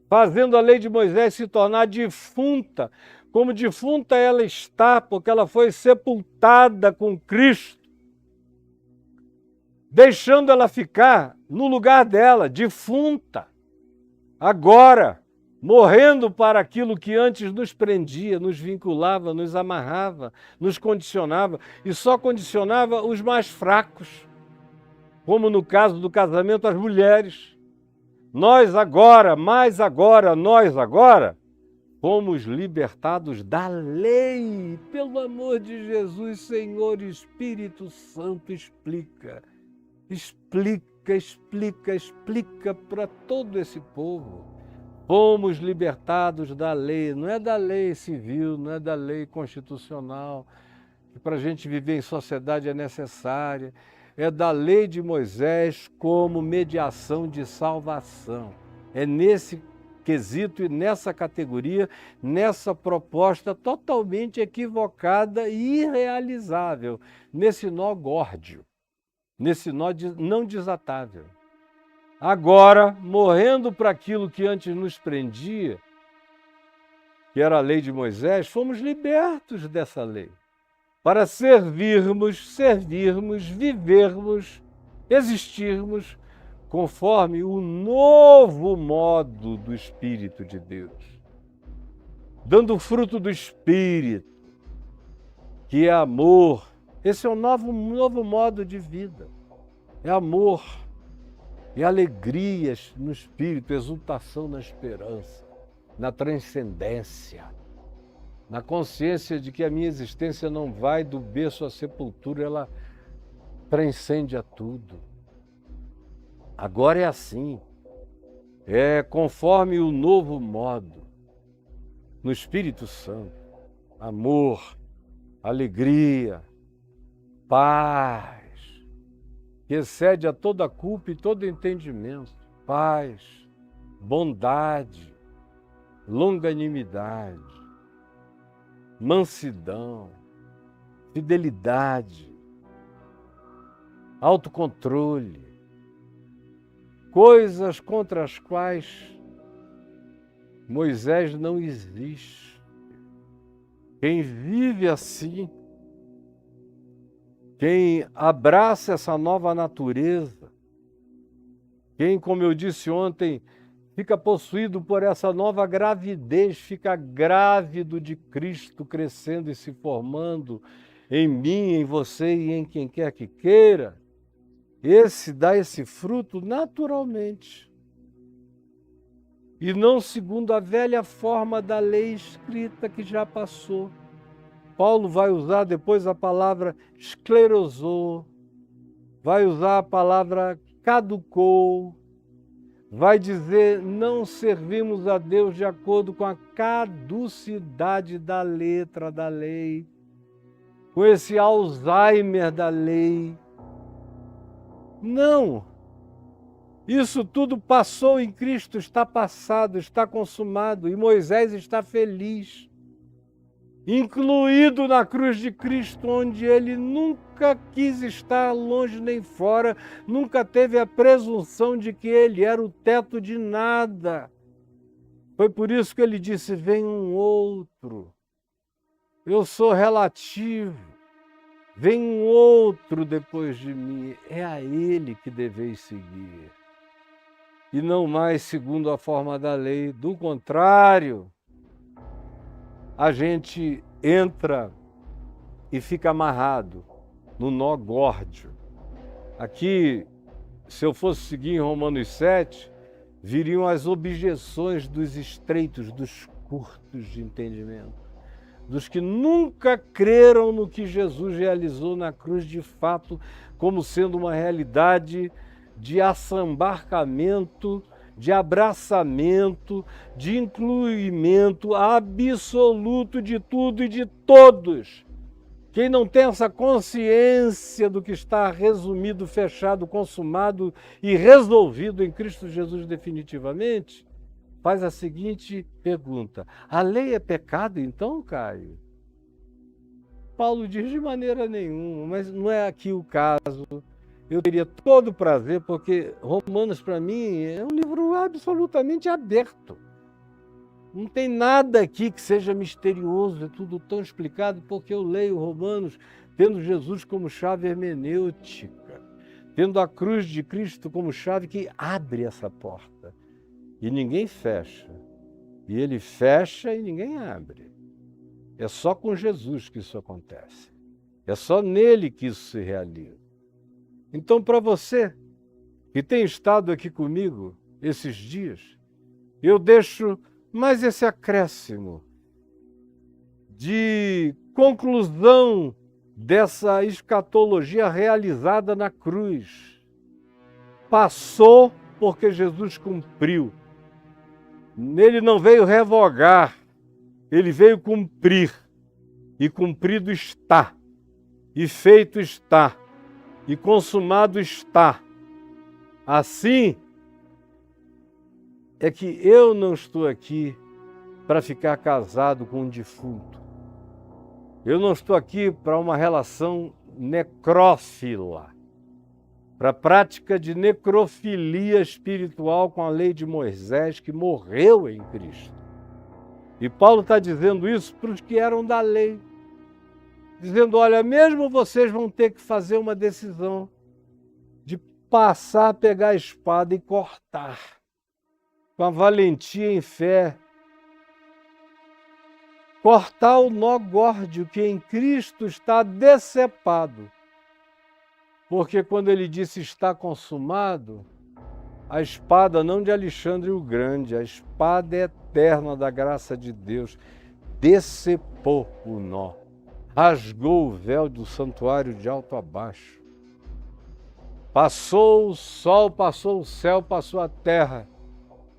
fazendo a lei de Moisés se tornar defunta, como defunta ela está, porque ela foi sepultada com Cristo, deixando ela ficar no lugar dela, defunta. Agora, morrendo para aquilo que antes nos prendia, nos vinculava, nos amarrava, nos condicionava, e só condicionava os mais fracos, como no caso do casamento, as mulheres. Nós agora, fomos libertados da lei. Pelo amor de Jesus, Senhor Espírito Santo, explica para todo esse povo. Fomos libertados da lei, não é da lei civil, não é da lei constitucional, que para a gente viver em sociedade é necessária, é da lei de Moisés como mediação de salvação. É nesse quesito e nessa categoria, nessa proposta totalmente equivocada e irrealizável, nesse nó górdio, nesse nó não desatável. Agora, morrendo para aquilo que antes nos prendia, que era a lei de Moisés, fomos libertos dessa lei, para servirmos, vivermos, existirmos, conforme o novo modo do Espírito de Deus, dando o fruto do Espírito, que é amor. Esse é um novo modo de vida, é amor, é alegria no Espírito, exultação na esperança, na transcendência, na consciência de que a minha existência não vai do berço à sepultura, ela transcende a tudo. Agora é assim, é conforme o novo modo, no Espírito Santo, amor, alegria, paz, que excede a toda culpa e todo entendimento, paz, bondade, longanimidade, mansidão, fidelidade, autocontrole, coisas contra as quais Moisés não existe. Quem vive assim quem abraça essa nova natureza, quem, como eu disse ontem, fica possuído por essa nova gravidez, fica grávido de Cristo crescendo e se formando em mim, em você e em quem quer que queira, esse dá esse fruto naturalmente. E não segundo a velha forma da lei escrita que já passou. Paulo vai usar depois a palavra esclerosou, vai usar a palavra caducou, vai dizer não servimos a Deus de acordo com a caducidade da letra da lei, com esse Alzheimer da lei. Não! Isso tudo passou em Cristo, está passado, está consumado, e Moisés está feliz, incluído na cruz de Cristo, onde ele nunca quis estar longe nem fora, nunca teve a presunção de que ele era o teto de nada. Foi por isso que ele disse, vem um outro, eu sou relativo, vem um outro depois de mim, é a ele que deveis seguir. E não mais segundo a forma da lei. Do contrário, a gente entra e fica amarrado no nó górdio. Aqui, se eu fosse seguir em Romanos 7, viriam as objeções dos estreitos, dos curtos de entendimento, dos que nunca creram no que Jesus realizou na cruz de fato, como sendo uma realidade de assambarcamento, de abraçamento, de incluimento absoluto de tudo e de todos. Quem não tem essa consciência do que está resumido, fechado, consumado e resolvido em Cristo Jesus definitivamente, faz a seguinte pergunta: a lei é pecado então, Caio? Paulo diz de maneira nenhuma, mas não é aqui o caso. Eu teria todo o prazer, porque Romanos, para mim, é um livro absolutamente aberto. Não tem nada aqui que seja misterioso, é tudo tão explicado, porque eu leio Romanos tendo Jesus como chave hermenêutica, tendo a cruz de Cristo como chave que abre essa porta. E ninguém fecha. E ele fecha e ninguém abre. É só com Jesus que isso acontece. É só nele que isso se realiza. Então, para você que tem estado aqui comigo esses dias, eu deixo mais esse acréscimo de conclusão dessa escatologia realizada na cruz. Passou porque Jesus cumpriu. Ele não veio revogar, ele veio cumprir. E cumprido está, e feito está, e consumado está. Assim é que eu não estou aqui para ficar casado com um defunto. Eu não estou aqui para uma relação necrófila, para a prática de necrofilia espiritual com a lei de Moisés, que morreu em Cristo. E Paulo está dizendo isso para os que eram da lei, dizendo, olha, mesmo vocês vão ter que fazer uma decisão de passar a pegar a espada e cortar, com a valentia em fé, cortar o nó górdio que em Cristo está decepado. Porque quando ele disse está consumado, a espada não de Alexandre o Grande, a espada eterna da graça de Deus, decepou o nó, rasgou o véu do santuário de alto a baixo. Passou o sol, passou o céu, passou a terra.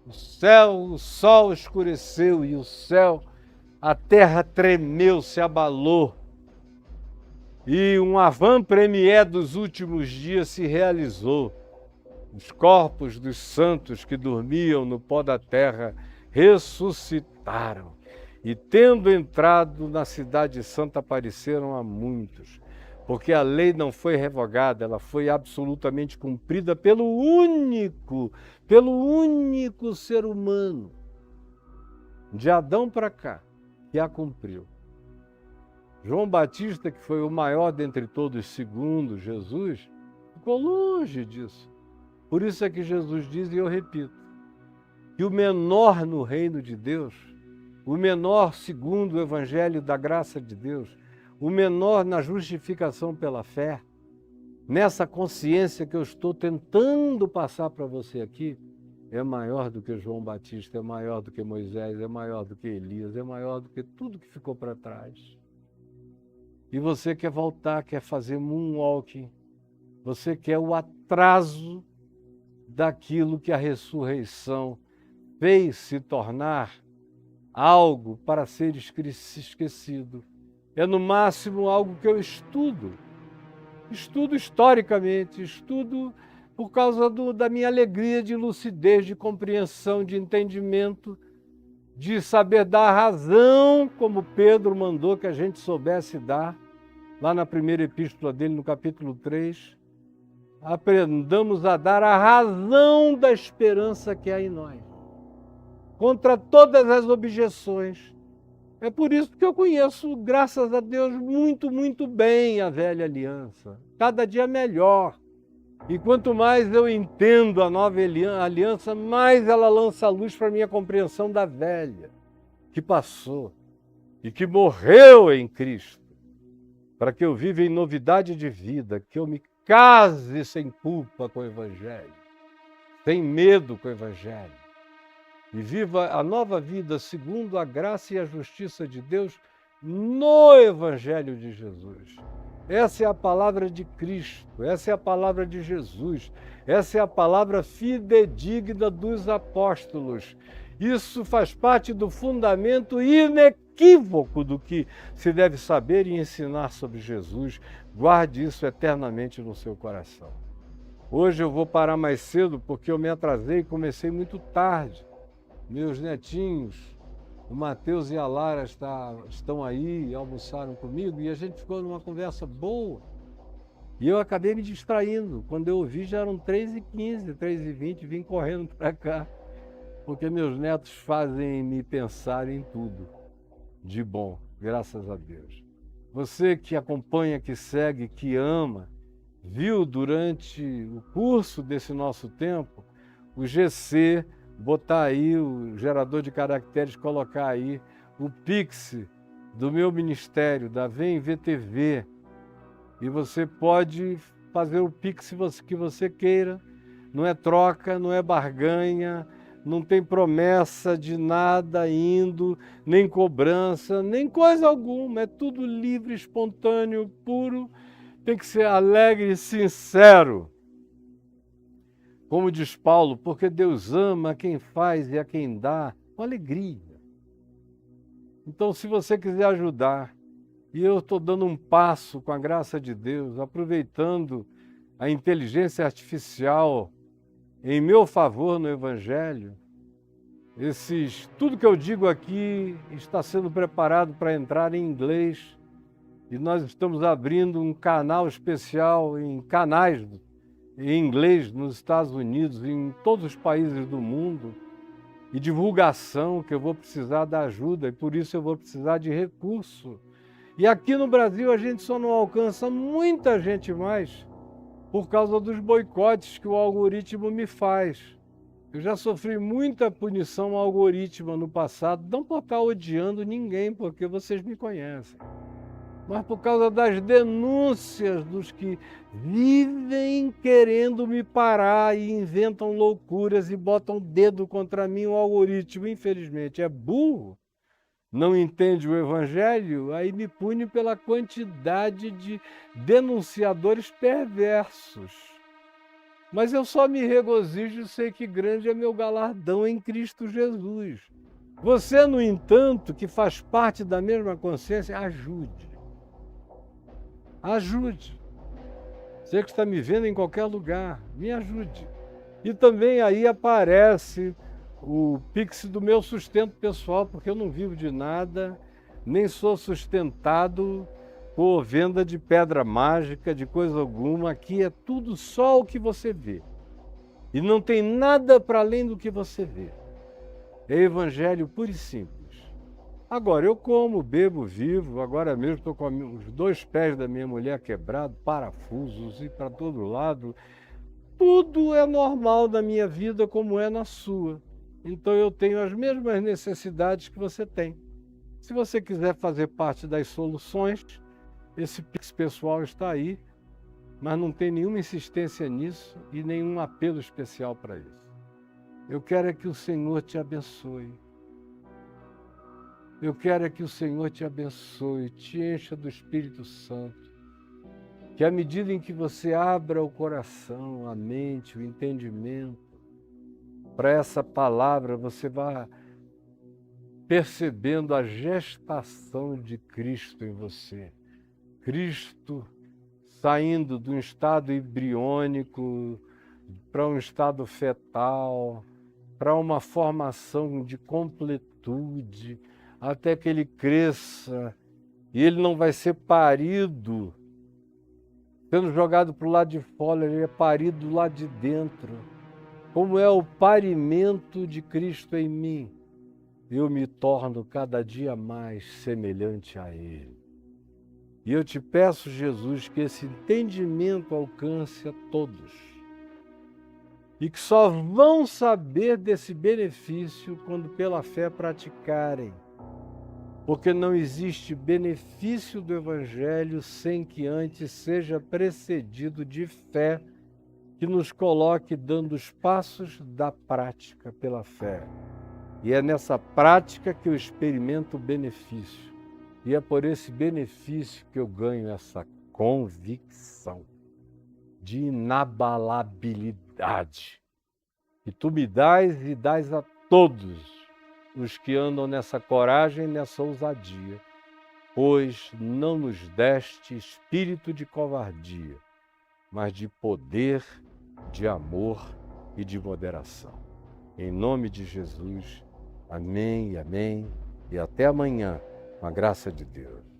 O sol escureceu e o céu, a terra tremeu, se abalou. E um avant-première dos últimos dias se realizou. Os corpos dos santos que dormiam no pó da terra ressuscitaram. E tendo entrado na cidade santa, apareceram a muitos. Porque a lei não foi revogada, ela foi absolutamente cumprida pelo único ser humano, de Adão para cá, que a cumpriu. João Batista, que foi o maior dentre todos, segundo Jesus, ficou longe disso. Por isso é que Jesus diz, e eu repito, que o menor no reino de Deus, o menor segundo o evangelho da graça de Deus, o menor na justificação pela fé, nessa consciência que eu estou tentando passar para você aqui, é maior do que João Batista, é maior do que Moisés, é maior do que Elias, é maior do que tudo que ficou para trás. E você quer voltar, quer fazer moonwalking, você quer o atraso daquilo que a ressurreição fez se tornar algo para ser esquecido. É no máximo algo que eu estudo historicamente, estudo por causa da minha alegria de lucidez, de compreensão, de entendimento, de saber dar razão, como Pedro mandou que a gente soubesse dar, lá na primeira epístola dele, no capítulo 3, aprendamos a dar a razão da esperança que há em nós, contra todas as objeções. É por isso que eu conheço, graças a Deus, muito, muito bem a velha aliança. Cada dia melhor. E quanto mais eu entendo a nova aliança, mais ela lança a luz para a minha compreensão da velha, que passou e que morreu em Cristo, para que eu viva em novidade de vida, que eu me case sem culpa com o Evangelho, sem medo com o Evangelho, e viva a nova vida segundo a graça e a justiça de Deus no Evangelho de Jesus. Essa é a palavra de Cristo, essa é a palavra de Jesus, essa é a palavra fidedigna dos apóstolos. Isso faz parte do fundamento inequívoco do que se deve saber e ensinar sobre Jesus. Guarde isso eternamente no seu coração. Hoje eu vou parar mais cedo porque eu me atrasei e comecei muito tarde. Meus netinhos, o Mateus e a Lara estão aí, almoçaram comigo e a gente ficou numa conversa boa. E eu acabei me distraindo. Quando eu ouvi já eram 3h15, 3h20, vim correndo para cá. Porque meus netos fazem me pensar em tudo de bom, graças a Deus. Você que acompanha, que segue, que ama, viu durante o curso desse nosso tempo o GC botar aí o gerador de caracteres, colocar aí o Pix do meu ministério, da Vem VTV. E você pode fazer o Pix que você queira. Não é troca, não é barganha, não tem promessa de nada indo, nem cobrança, nem coisa alguma. É tudo livre, espontâneo, puro. Tem que ser alegre e sincero. Como diz Paulo, porque Deus ama a quem faz e a quem dá com alegria. Então, se você quiser ajudar, e eu estou dando um passo com a graça de Deus, aproveitando a inteligência artificial em meu favor no Evangelho, tudo que eu digo aqui está sendo preparado para entrar em inglês, e nós estamos abrindo um canal especial em canais em inglês nos Estados Unidos, em todos os países do mundo, e divulgação, que eu vou precisar da ajuda, e por isso eu vou precisar de recurso. E aqui no Brasil a gente só não alcança muita gente mais por causa dos boicotes que o algoritmo me faz. Eu já sofri muita punição ao algoritmo no passado, não por estar odiando ninguém, porque vocês me conhecem, mas por causa das denúncias dos que vivem querendo me parar e inventam loucuras e botam o dedo contra mim. O algoritmo, infelizmente, é burro, não entende o Evangelho, aí me pune pela quantidade de denunciadores perversos. Mas eu só me regozijo e sei que grande é meu galardão em Cristo Jesus. Você, no entanto, que faz parte da mesma consciência, ajude. Ajude. Você que está me vendo em qualquer lugar, me ajude. E também aí aparece o Pix do meu sustento pessoal, porque eu não vivo de nada, nem sou sustentado por venda de pedra mágica, de coisa alguma. Aqui é tudo só o que você vê. E não tem nada para além do que você vê. É evangelho puro e simples. Agora, eu como, bebo, vivo, agora mesmo estou com os 2 pés da minha mulher quebrados, parafusos e para todo lado. Tudo é normal na minha vida como é na sua. Então eu tenho as mesmas necessidades que você tem. Se você quiser fazer parte das soluções, esse Pix pessoal está aí, mas não tem nenhuma insistência nisso e nenhum apelo especial para isso. Eu quero é que o Senhor te abençoe. Eu quero é que o Senhor te abençoe, te encha do Espírito Santo. Que à medida em que você abra o coração, a mente, o entendimento, para essa palavra, você vai percebendo a gestação de Cristo em você. Cristo saindo de um estado embriônico para um estado fetal, para uma formação de completude, até que ele cresça e ele não vai ser parido, sendo jogado para o lado de fora, ele é parido do lado de dentro. Como é o parimento de Cristo em mim, eu me torno cada dia mais semelhante a Ele. E eu te peço, Jesus, que esse entendimento alcance a todos. E que só vão saber desse benefício quando pela fé praticarem. Porque não existe benefício do Evangelho sem que antes seja precedido de fé que nos coloque dando os passos da prática pela fé. E é nessa prática que eu experimento o benefício. E é por esse benefício que eu ganho essa convicção de inabalabilidade. Que tu me dás e dás a todos os que andam nessa coragem e nessa ousadia, pois não nos deste espírito de covardia, mas de poder, de amor e de moderação. Em nome de Jesus, amém e amém, e até amanhã, com a graça de Deus.